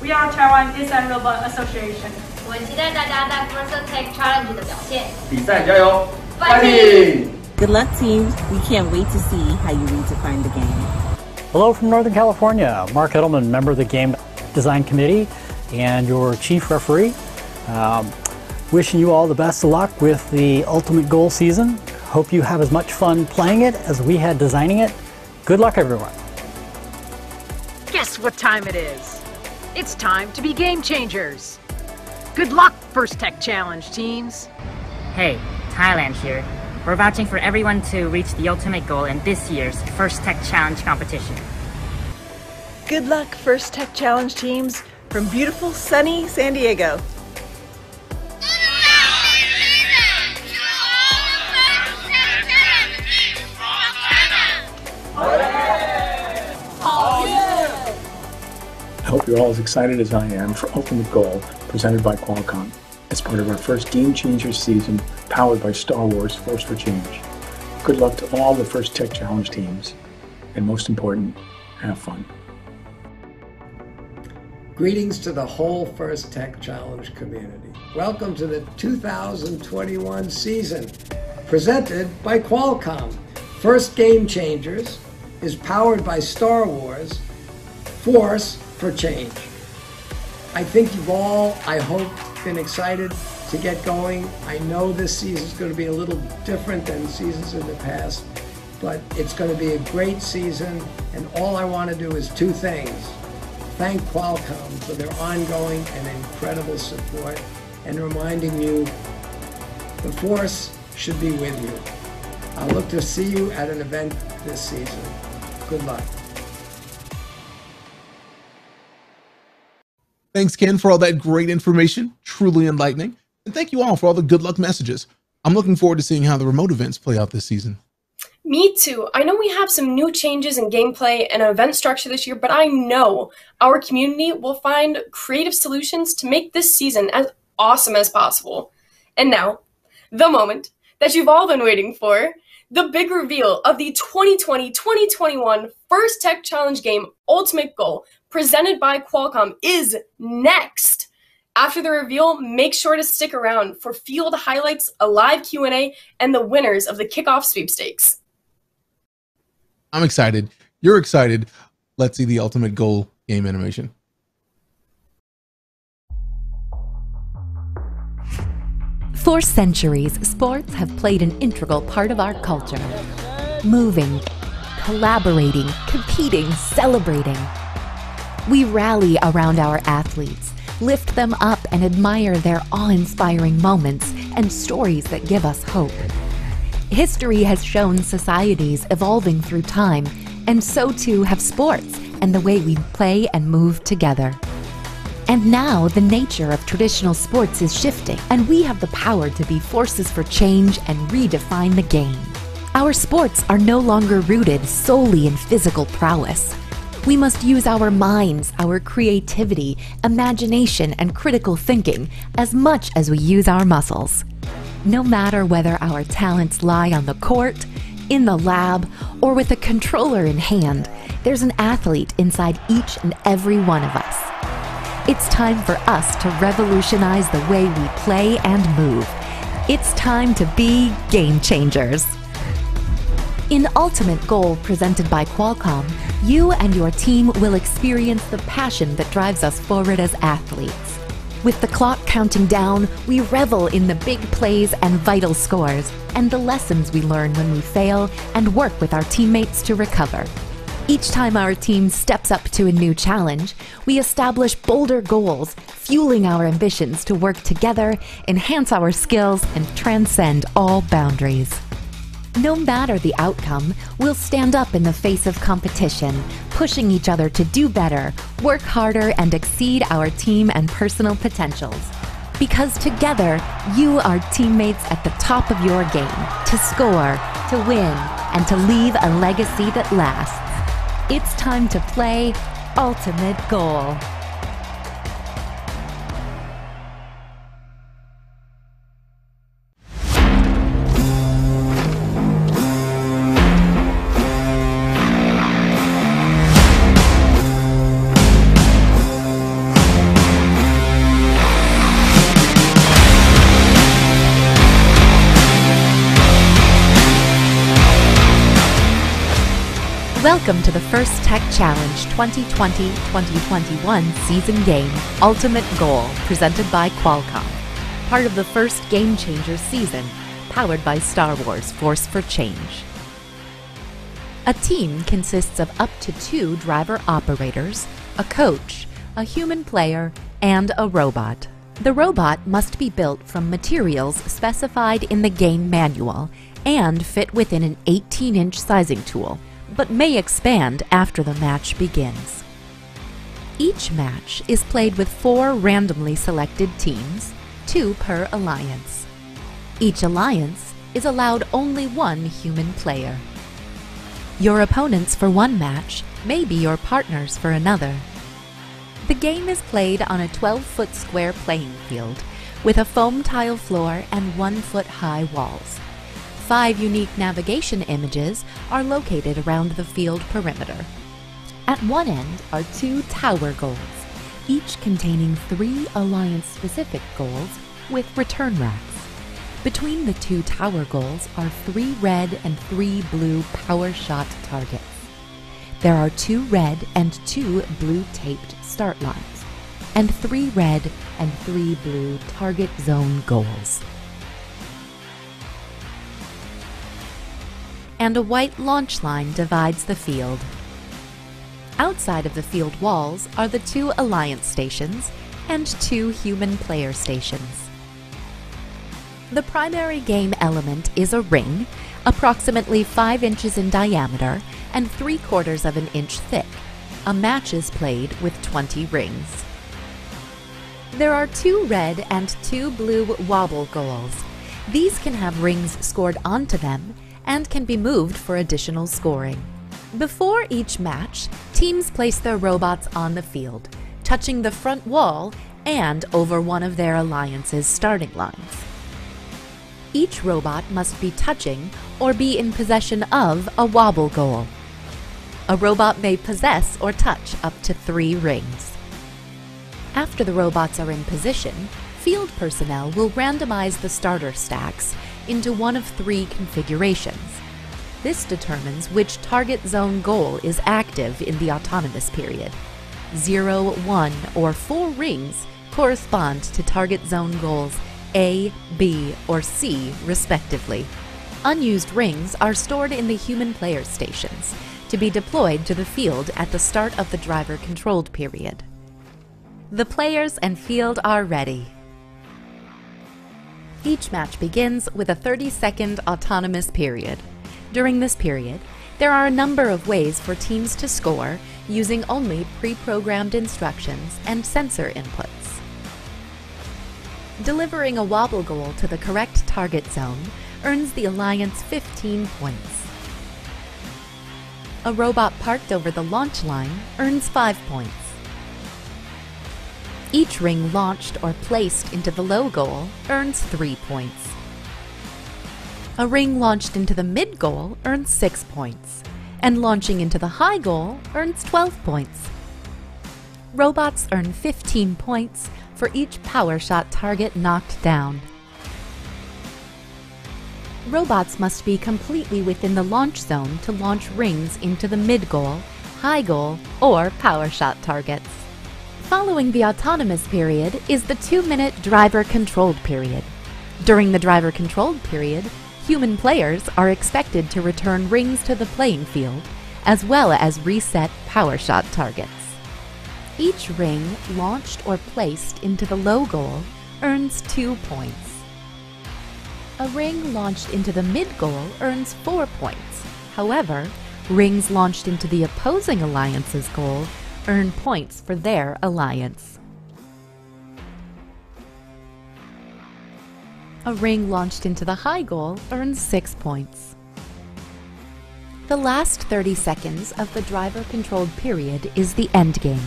We are Taiwan Design Robot Association. 我很期待大家在 First Tech Challenge 的表现。比赛加油 Fighting! Good luck, teams. We can't wait to see how you redefine the game. Hello from Northern California. Mark Edelman, member of the Game Design Committee and your chief referee. Wishing you all the best of luck with the Ultimate Goal season. Hope you have as much fun playing it as we had designing it. Good luck, everyone. Guess what time it is? It's time to be game changers. Good luck, First Tech Challenge teams. Hey, Thailand here. We're vouching for everyone to reach the ultimate goal in this year's First Tech Challenge competition. Good luck, First Tech Challenge teams, from beautiful, sunny San Diego. I hope you're all as excited as I am for Ultimate Goal, presented by Qualcomm, as part of our first Game Changers season, powered by Star Wars Force for Change. Good luck to all the First Tech Challenge teams, and most important, have fun. Greetings to the whole First Tech Challenge community. Welcome to the 2021 season, presented by Qualcomm. First Game Changers is powered by Star Wars, Force for Change. I think you've all, I hope, been excited to get going. I know this season is going to be a little different than seasons in the past, but it's going to be a great season, and all I want to do is two things. Thank Qualcomm for their ongoing and incredible support, and reminding you the Force should be with you. I'll look to see you at an event this season. Good luck. Thanks, Ken, for all that great information. Truly enlightening. And thank you all for all the good luck messages. I'm looking forward to seeing how the remote events play out this season. Me too. I know we have some new changes in gameplay and event structure this year, but I know our community will find creative solutions to make this season as awesome as possible. And now, the moment that you've all been waiting for, the big reveal of the 2020-2021 First Tech Challenge game Ultimate Goal, presented by Qualcomm, is next. After the reveal, make sure to stick around for field highlights, a live Q&A, and the winners of the Kickoff sweepstakes. I'm excited. You're excited. Let's see the Ultimate Goal game animation. For centuries, sports have played an integral part of our culture. Moving, collaborating, competing, celebrating. We rally around our athletes, lift them up, and admire their awe-inspiring moments and stories that give us hope. History has shown societies evolving through time, and so too have sports and the way we play and move together. And now the nature of traditional sports is shifting, and we have the power to be forces for change and redefine the game. Our sports are no longer rooted solely in physical prowess. We must use our minds, our creativity, imagination, and critical thinking as much as we use our muscles. No matter whether our talents lie on the court, in the lab, or with a controller in hand, there's an athlete inside each and every one of us. It's time for us to revolutionize the way we play and move. It's time to be game changers. In Ultimate Goal, presented by Qualcomm, you and your team will experience the passion that drives us forward as athletes. With the clock counting down, we revel in the big plays and vital scores, and the lessons we learn when we fail and work with our teammates to recover. Each time our team steps up to a new challenge, we establish bolder goals, fueling our ambitions to work together, enhance our skills, and transcend all boundaries. No matter the outcome, we'll stand up in the face of competition, pushing each other to do better, work harder, and exceed our team and personal potentials. Because together, you are teammates at the top of your game, to score, to win, and to leave a legacy that lasts. It's time to play Ultimate Goal. Welcome to the First Tech Challenge 2020-2021 season game, Ultimate Goal, presented by Qualcomm. Part of the First Game Changers season, powered by Star Wars Force for Change. A team consists of up to 2 driver operators, a coach, a human player, and a robot. The robot must be built from materials specified in the game manual and fit within an 18-inch sizing tool, but may expand after the match begins. Each match is played with 4 randomly selected teams, 2 per alliance. Each alliance is allowed only 1 human player. Your opponents for one match may be your partners for another. The game is played on a 12-foot square playing field with a foam tile floor and 1-foot-high walls. 5 unique navigation images are located around the field perimeter. At one end are 2 tower goals. each containing 3 Alliance-specific goals with return racks. Between the 2 tower goals are 3 red and 3 blue power shot targets. There are 2 red and 2 blue taped start lines, and 3 red and 3 blue target zone goals. And a white launch line divides the field. Outside of the field walls are the 2 Alliance stations and 2 human player stations. The primary game element is a ring, approximately 5 inches in diameter and 3/4 of an inch thick. A match is played with 20 rings. There are 2 red and 2 blue wobble goals. These can have rings scored onto them and can be moved for additional scoring. Before each match, teams place their robots on the field, touching the front wall and over one of their Alliance's starting lines. Each robot must be touching or be in possession of a wobble goal. A robot may possess or touch up to 3 rings. After the robots are in position, field personnel will randomize the starter stacks into one of 3 configurations. This determines which target zone goal is active in the autonomous period. 0, 1, or 4 rings correspond to target zone goals A, B, or C, respectively. Unused rings are stored in the human player stations to be deployed to the field at the start of the driver-controlled period. The players and field are ready. Each match begins with a 30-second autonomous period. During this period, there are a number of ways for teams to score using only pre-programmed instructions and sensor inputs. Delivering a wobble goal to the correct target zone earns the Alliance 15 points. A robot parked over the launch line earns 5 points. Each ring launched or placed into the low goal earns 3 points. A ring launched into the mid goal earns 6 points, and launching into the high goal earns 12 points. Robots earn 15 points for each power shot target knocked down. Robots must be completely within the launch zone to launch rings into the mid goal, high goal, or power shot targets. Following the autonomous period is the 2-minute driver-controlled period. During the driver-controlled period, human players are expected to return rings to the playing field, as well as reset power shot targets. Each ring launched or placed into the low goal earns 2 points. A ring launched into the mid goal earns 4 points. However, rings launched into the opposing alliance's goal earn points for their alliance. A ring launched into the high goal earns 6 points. The last 30 seconds of the driver-controlled period is the endgame.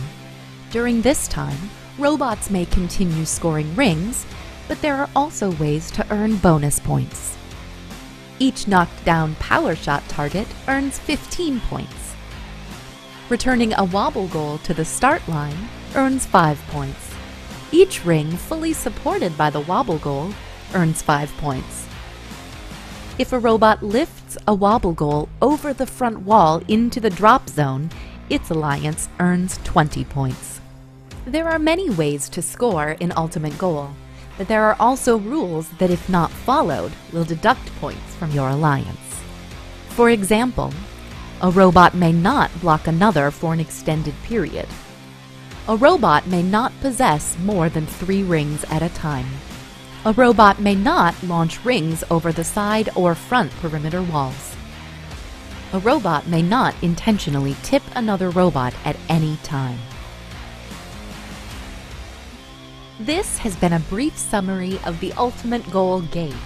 During this time, robots may continue scoring rings, but there are also ways to earn bonus points. Each knocked down power shot target earns 15 points. Returning a wobble goal to the start line earns 5 points. Each ring fully supported by the wobble goal earns 5 points. If a robot lifts a wobble goal over the front wall into the drop zone, its alliance earns 20 points. There are many ways to score in Ultimate Goal, but there are also rules that, if not followed, will deduct points from your alliance. For example, a robot may not block another for an extended period. A robot may not possess more than 3 rings at a time. A robot may not launch rings over the side or front perimeter walls. A robot may not intentionally tip another robot at any time. This has been a brief summary of the Ultimate Goal game.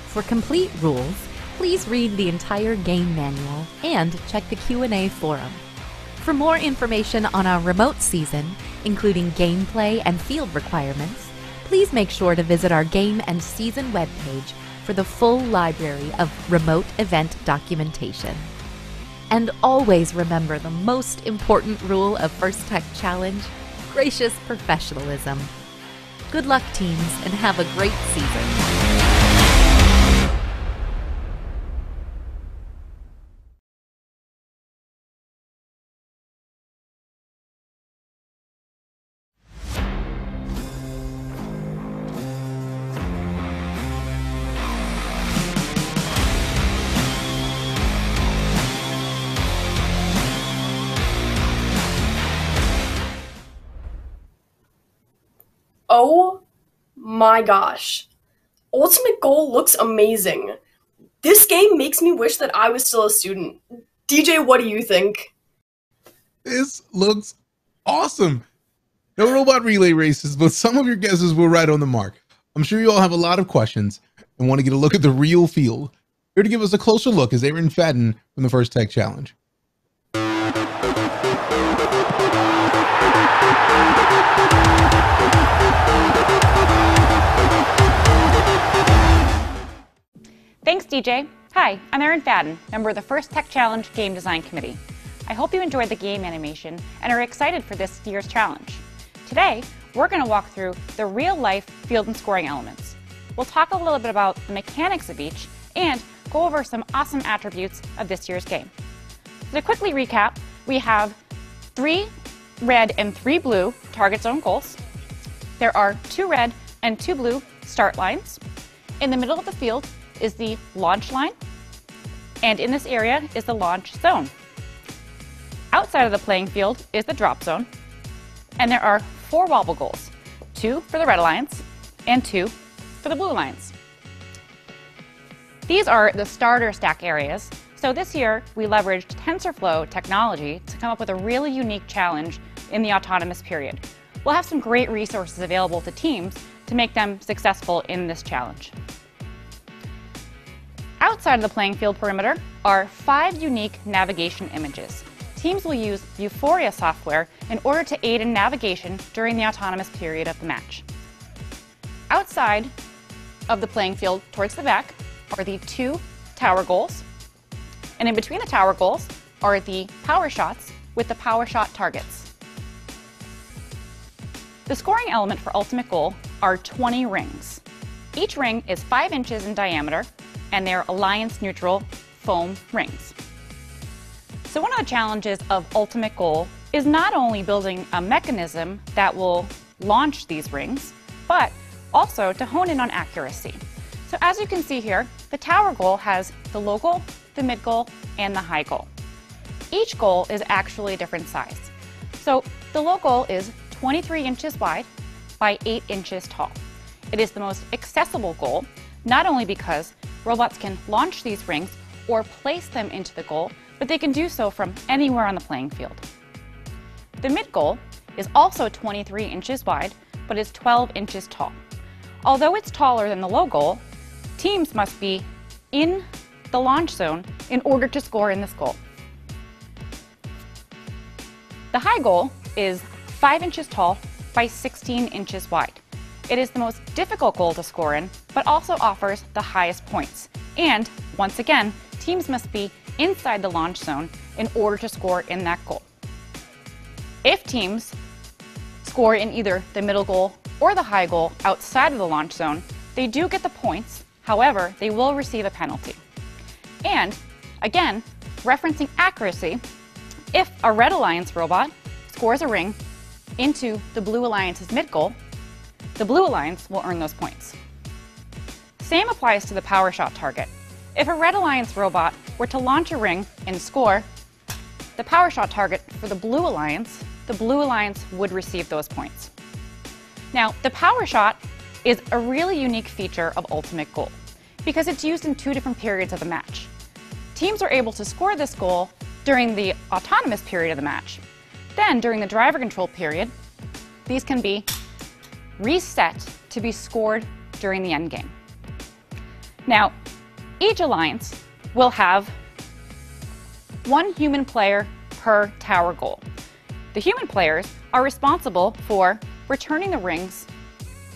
For complete rules, please read the entire game manual and check the Q&A forum. For more information on our remote season, including gameplay and field requirements, please make sure to visit our game and season webpage for the full library of remote event documentation. And always remember the most important rule of First Tech Challenge: gracious professionalism. Good luck, teams, and have a great season. Oh my gosh. Ultimate Goal looks amazing. This game makes me wish that I was still a student. DJ, what do you think? This looks awesome. No robot relay races, but some of your guesses were right on the mark. I'm sure you all have a lot of questions and want to get a look at the real field. Here to give us a closer look is Aaron Fadden from the First Tech Challenge. Thanks, DJ. Hi, I'm Aaron Fadden, member of the First Tech Challenge Game Design Committee. I hope you enjoyed the game animation and are excited for this year's challenge. Today, we're going to walk through the real-life field and scoring elements. We'll talk a little bit about the mechanics of each and go over some awesome attributes of this year's game. To quickly recap, we have 3 red and 3 blue target zone goals. There are 2 red and 2 blue start lines. In the middle of the field is the launch line, and in this area is the launch zone. Outside of the playing field is the drop zone, and there are 4 wobble goals, 2 for the red alliance and 2 for the blue alliance. These are the starter stack areas, so this year we leveraged TensorFlow technology to come up with a really unique challenge in the autonomous period. We'll have some great resources available to teams to make them successful in this challenge. Outside of the playing field perimeter are 5 unique navigation images. Teams will use Euphoria software in order to aid in navigation during the autonomous period of the match. Outside of the playing field towards the back are the 2 tower goals, and in between the tower goals are the power shots with the power shot targets. The scoring element for Ultimate Goal are 20 rings. Each ring is 5 inches in diameter, and they're alliance-neutral foam rings. So one of the challenges of Ultimate Goal is not only building a mechanism that will launch these rings, but also to hone in on accuracy. So as you can see here, the tower goal has the low goal, the mid goal, and the high goal. Each goal is actually a different size. So the low goal is 23 inches wide by 8 inches tall. It is the most accessible goal, not only because robots can launch these rings or place them into the goal, but they can do so from anywhere on the playing field. The mid goal is also 23 inches wide, but is 12 inches tall. Although it's taller than the low goal, teams must be in the launch zone in order to score in this goal. The high goal is 5 inches tall by 16 inches wide. It is the most difficult goal to score in, but also offers the highest points. And once again, teams must be inside the launch zone in order to score in that goal. If teams score in either the middle goal or the high goal outside of the launch zone, they do get the points. However, they will receive a penalty. And again, referencing accuracy, if a Red Alliance robot scores a ring into the Blue Alliance's mid goal, the Blue Alliance will earn those points. Same applies to the power shot target. If a Red Alliance robot were to launch a ring and score the power shot target for the Blue Alliance would receive those points. Now, the power shot is a really unique feature of Ultimate Goal because it's used in 2 different periods of the match. Teams are able to score this goal during the autonomous period of the match. Then, during the driver control period, these can be reset to be scored during the end game. Now, each alliance will have 1 human player per tower goal. The human players are responsible for returning the rings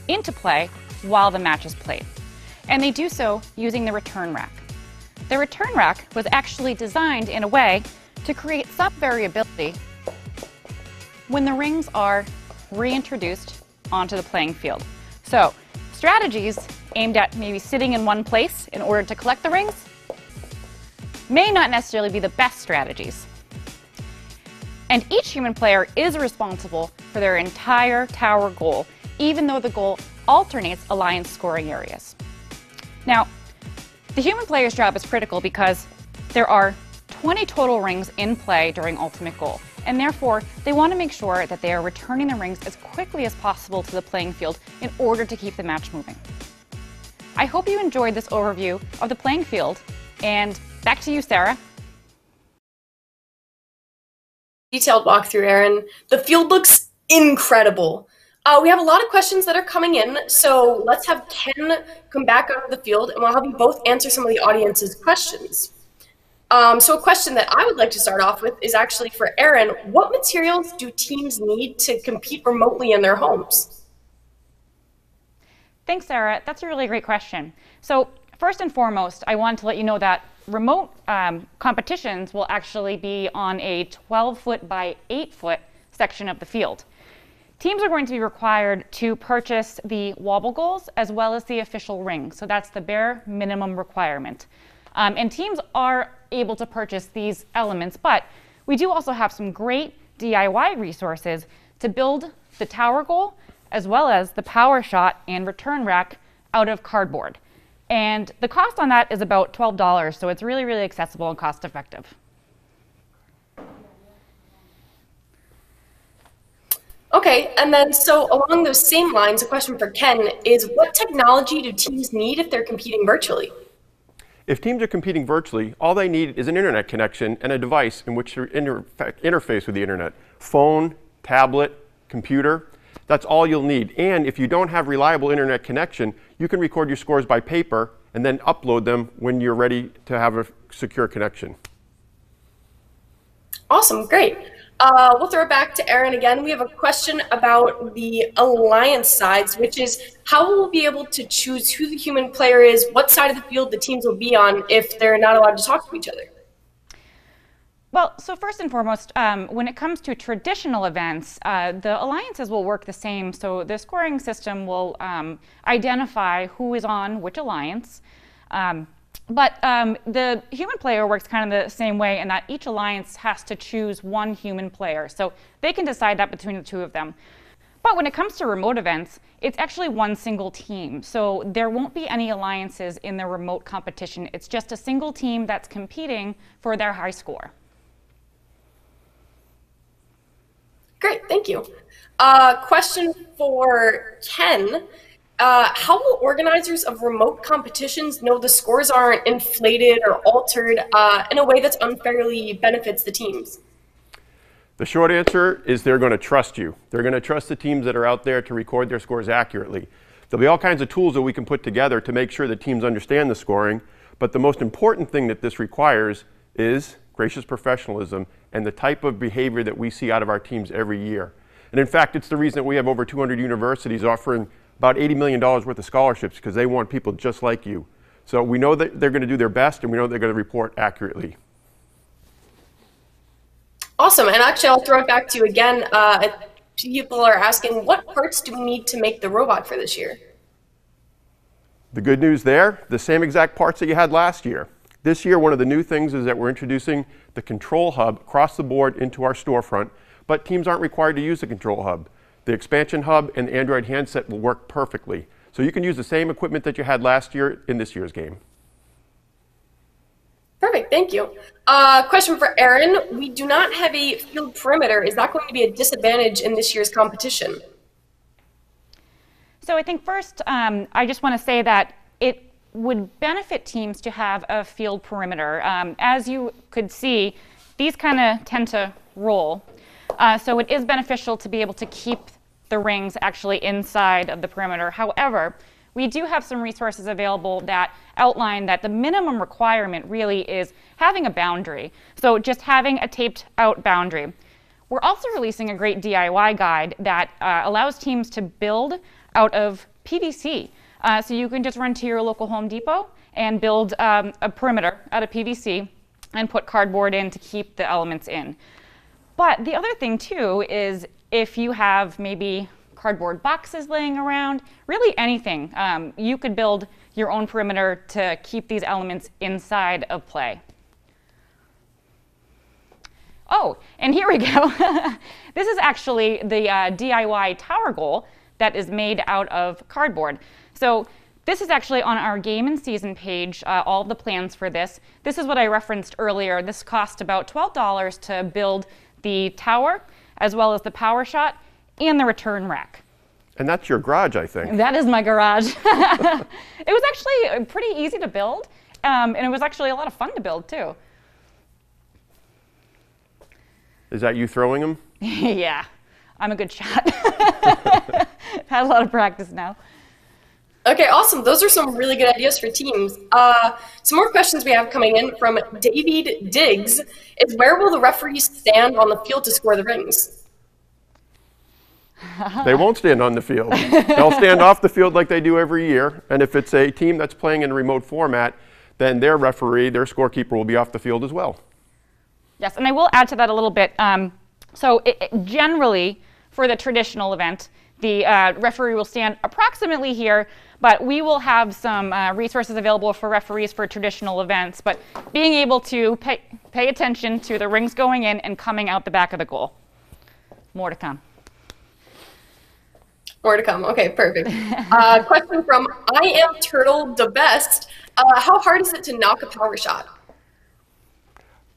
into play while the match is played, and they do so using the return rack. The return rack was actually designed in a way to create some variability when the rings are reintroduced onto the playing field. So, strategies aimed at maybe sitting in one place in order to collect the rings may not necessarily be the best strategies. And each human player is responsible for their entire tower goal, even though the goal alternates alliance scoring areas. Now, the human player's job is critical because there are 20 total rings in play during Ultimate Goal, and therefore they want to make sure that they are returning the rings as quickly as possible to the playing field in order to keep the match moving. I hope you enjoyed this overview of the playing field, and back to you, Sarah. Detailed walkthrough, Aaron. The field looks incredible. We have a lot of questions that are coming in, so let's have Ken come back onto the field and we'll have you both answer some of the audience's questions. So a question that I would like to start off with is actually for Aaron. What materials do teams need to compete remotely in their homes? Thanks, Sarah. That's a really great question. So first and foremost, I want to let you know that remote competitions will actually be on a 12-foot by 8-foot section of the field. Teams are going to be required to purchase the wobble goals as well as the official ring. So that's the bare minimum requirement. And teams are able to purchase these elements, but we do also have some great DIY resources to build the tower goal as well as the power shot and return rack out of cardboard. And the cost on that is about $12, so it's really, really accessible and cost effective. Okay, and then so along those same lines, a question for Ken is what technology do teams need if they're competing virtually? If teams are competing virtually, all they need is an internet connection and a device in which to interface with the internet. Phone, tablet, computer, that's all you'll need. And if you don't have reliable internet connection, you can record your scores by paper and then upload them when you're ready to have a secure connection. Awesome, great. We'll throw it back to Aaron again. We have a question about the alliance sides, which is how we'll be able to choose who the human player is, what side of the field the teams will be on if they're not allowed to talk to each other. Well, so first and foremost, when it comes to traditional events, the alliances will work the same. So the scoring system will identify who is on which alliance. But the human player works kind of the same way in that each alliance has to choose one human player. So they can decide that between the two of them. But when it comes to remote events, it's actually one single team. So there won't be any alliances in the remote competition. It's just a single team that's competing for their high score. Great, thank you. Question for Ken. How will organizers of remote competitions know the scores aren't inflated or altered in a way that's unfairly benefits the teams? The short answer is they're going to trust you. They're going to trust the teams that are out there to record their scores accurately. There'll be all kinds of tools that we can put together to make sure that teams understand the scoring, but the most important thing that this requires is gracious professionalism and the type of behavior that we see out of our teams every year. And in fact, it's the reason that we have over 200 universities offering about $80 million worth of scholarships because they want people just like you. So we know that they're going to do their best and we know they're going to report accurately. Awesome, and actually I'll throw it back to you again. People are asking, what parts do we need to make the robot for this year? The good news there, the same exact parts that you had last year. This year, one of the new things is that we're introducing the control hub across the board into our storefront, but teams aren't required to use the control hub. The expansion hub and the Android handset will work perfectly. So you can use the same equipment that you had last year in this year's game. Perfect, thank you. Question for Aaron. We do not have a field perimeter. Is that going to be a disadvantage in this year's competition? So I think first, I just want to say that it would benefit teams to have a field perimeter. As you could see, these kind of tend to roll. So it is beneficial to be able to keep the rings actually inside of the perimeter. However, we do have some resources available that outline that the minimum requirement really is having a boundary. So just having a taped out boundary. We're also releasing a great DIY guide that allows teams to build out of PVC. So you can just run to your local Home Depot and build a perimeter out of PVC and put cardboard in to keep the elements in. But the other thing too is if you have maybe cardboard boxes laying around, really anything, you could build your own perimeter to keep these elements inside of play. Oh, and here we go. This is actually the DIY tower goal that is made out of cardboard. So this is actually on our game and season page, all of the plans for this. This is what I referenced earlier. This cost about $12 to build the tower, as well as the power shot and the return rack. And that's your garage, I think. That is my garage. It was actually pretty easy to build, and it was actually a lot of fun to build, too. Is that you throwing them? Yeah, I'm a good shot. Had a lot of practice now. Okay, awesome. Those are some really good ideas for teams. Some more questions we have coming in from David Diggs is, where will the referees stand on the field to score the rings? They won't stand on the field. They'll stand off the field like they do every year. And if it's a team that's playing in a remote format, then their referee, their scorekeeper, will be off the field as well. Yes, and I will add to that a little bit. Generally, for the traditional event, the referee will stand approximately here, but we will have some resources available for referees for traditional events. But being able to pay attention to the rings going in and coming out the back of the goal. More to come. More to come. Okay, perfect. Question from I Am Turtle the Best. How hard is it to knock a power shot?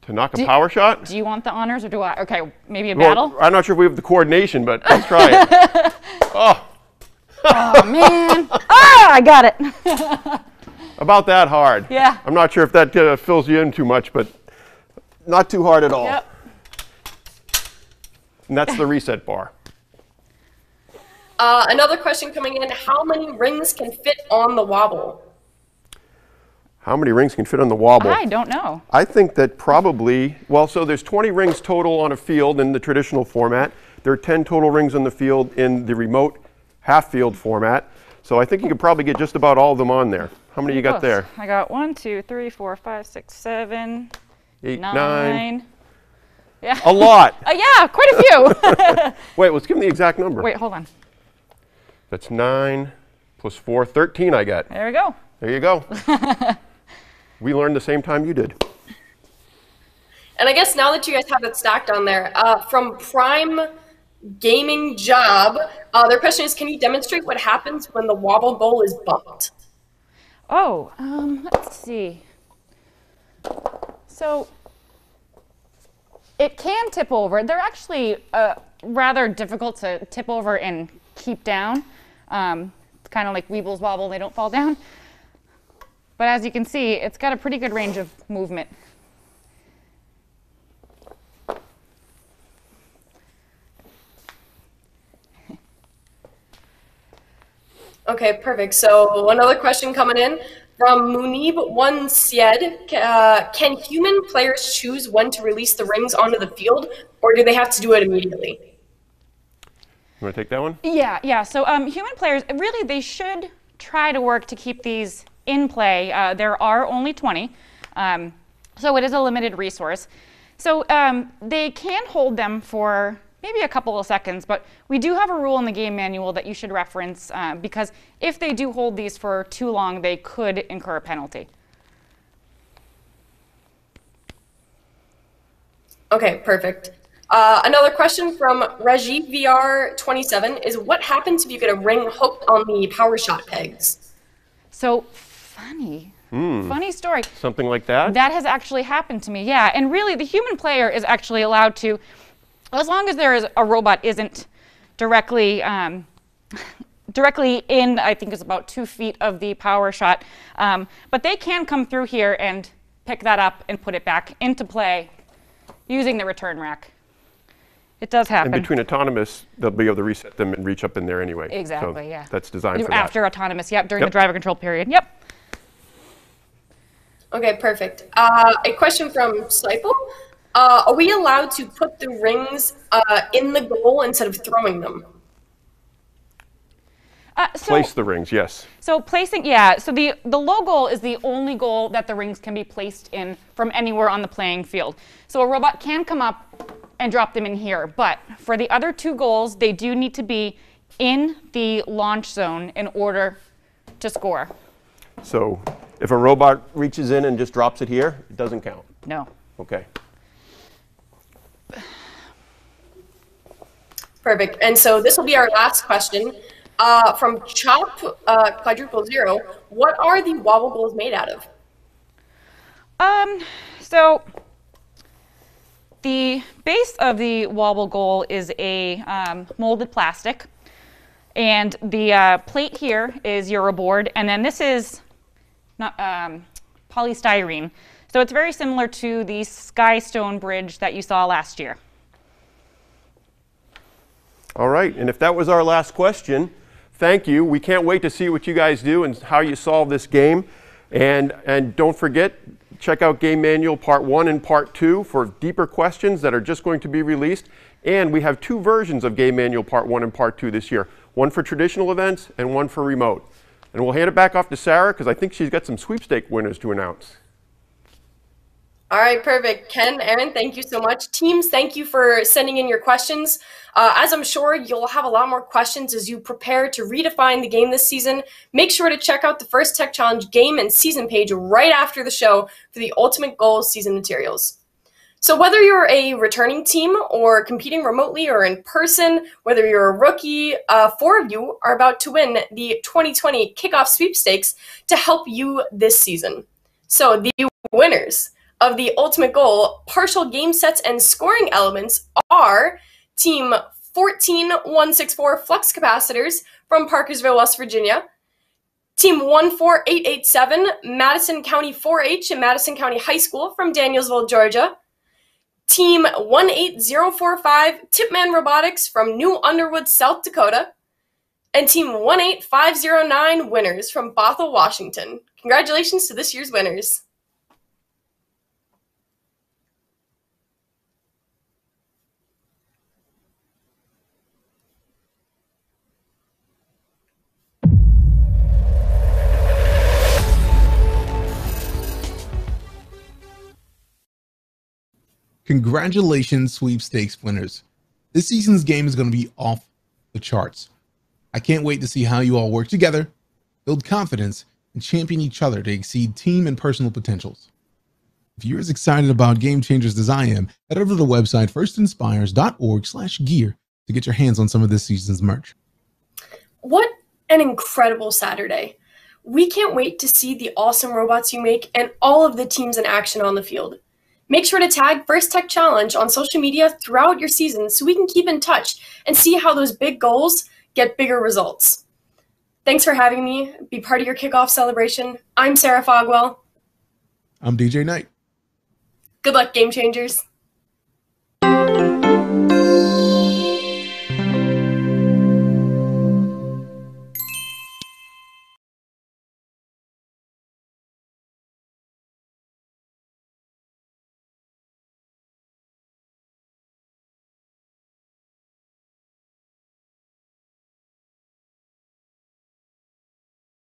To knock a power shot? Do you want the honors, or do I? Okay, maybe a battle? I'm not sure if we have the coordination, but let's try it. Oh. Oh, man. Ah, I got it. About that hard. Yeah. I'm not sure if that fills you in too much, but not too hard at all. Yep. And that's the reset bar. Another question coming in, how many rings can fit on the wobble? How many rings can fit on the wobble? I don't know. I think that probably, well, so there's 20 rings total on a field in the traditional format. There are 10 total rings on the field in the remote half-field format. So I think you could probably get just about all of them on there. How many you got there? I got 1, 2, 3, 4, 5, 6, 7, 8, 9. 9. Yeah. A lot. Yeah, quite a few. Wait, let's give them the exact number. Wait, hold on. That's 9 plus 4, 13 I got. There we go. There you go. We learned the same time you did. And I guess now that you guys have it stacked on there, from Prime Gaming Job, their question is, can you demonstrate what happens when the wobble goal is bumped? Oh, let's see. So it can tip over. They're actually rather difficult to tip over and keep down. It's kind of like Weebles wobble, they don't fall down. But as you can see, it's got a pretty good range of movement. Okay, perfect. So another question coming in from Munib Syed. Can human players choose when to release the rings onto the field, or do they have to do it immediately? You want to take that one? Yeah. So human players, really, they should try to work to keep these in play. There are only 20, so it is a limited resource. So they can hold them for maybe a couple of seconds, but we do have a rule in the game manual that you should reference, because if they do hold these for too long, they could incur a penalty. Okay, perfect. Another question from Rajiv VR27 is, what happens if you get a ring hooked on the power shot pegs? So funny story. Something like that? That has actually happened to me, yeah. And really, the human player is actually allowed to, as long as there is a robot isn't directly in, I think it's about 2 feet of the power shot, but they can come through here and pick that up and put it back into play using the return rack. It does happen. And between autonomous, they'll be able to reset them and reach up in there anyway. Exactly, so yeah. That's designed for that. After autonomous, yep, during the driver control period, yep. Okay, perfect. A question from Sniple. Are we allowed to put the rings in the goal instead of throwing them? Place the rings, yes. So placing, yeah. So the low goal is the only goal that the rings can be placed in from anywhere on the playing field. So a robot can come up, and drop them in here. But for the other two goals, they do need to be in the launch zone in order to score. So if a robot reaches in and just drops it here, it doesn't count? No. Okay. Perfect. And so this will be our last question. From Chop Quadruple Zero, what are the wobble goals made out of? So the base of the wobble goal is a molded plastic, and the plate here is Euroboard, and then this is not polystyrene. So it's very similar to the Skystone bridge that you saw last year. All right, and if that was our last question, thank you. We can't wait to see what you guys do and how you solve this game. And don't forget, check out Game Manual Part 1 and Part 2 for deeper questions that are just going to be released. And we have 2 versions of Game Manual Part 1 and Part 2 this year. One for traditional events and one for remote. And we'll hand it back off to Sarah because I think she's got some sweepstake winners to announce. All right, perfect. Ken, Aaron, thank you so much. Teams, thank you for sending in your questions. As I'm sure you'll have a lot more questions as you prepare to redefine the game this season, make sure to check out the First Tech Challenge game and season page right after the show for the Ultimate Goal season materials. So whether you're a returning team or competing remotely or in person, whether you're a rookie, 4 of you are about to win the 2020 Kickoff Sweepstakes to help you this season. So the winners of the Ultimate Goal partial game sets and scoring elements are Team 14164 Flux Capacitors from Parkersville, West Virginia, Team 14887 Madison County 4-H and Madison County High School from Danielsville, Georgia, Team 18045 Tipman Robotics from New Underwood, South Dakota, and Team 18509 winners from Bothell, Washington. Congratulations to this year's winners. Congratulations, sweepstakes winners. This season's game is going to be off the charts. I can't wait to see how you all work together, build confidence, and champion each other to exceed team and personal potentials. If you're as excited about Game Changers as I am, head over to the website firstinspires.org/gear to get your hands on some of this season's merch. What an incredible Saturday. We can't wait to see the awesome robots you make and all of the teams in action on the field. Make sure to tag First Tech Challenge on social media throughout your season so we can keep in touch and see how those big goals get bigger results. Thanks for having me be part of your kickoff celebration. I'm Sarah Fogwell. I'm DJ Knight. Good luck, Game Changers.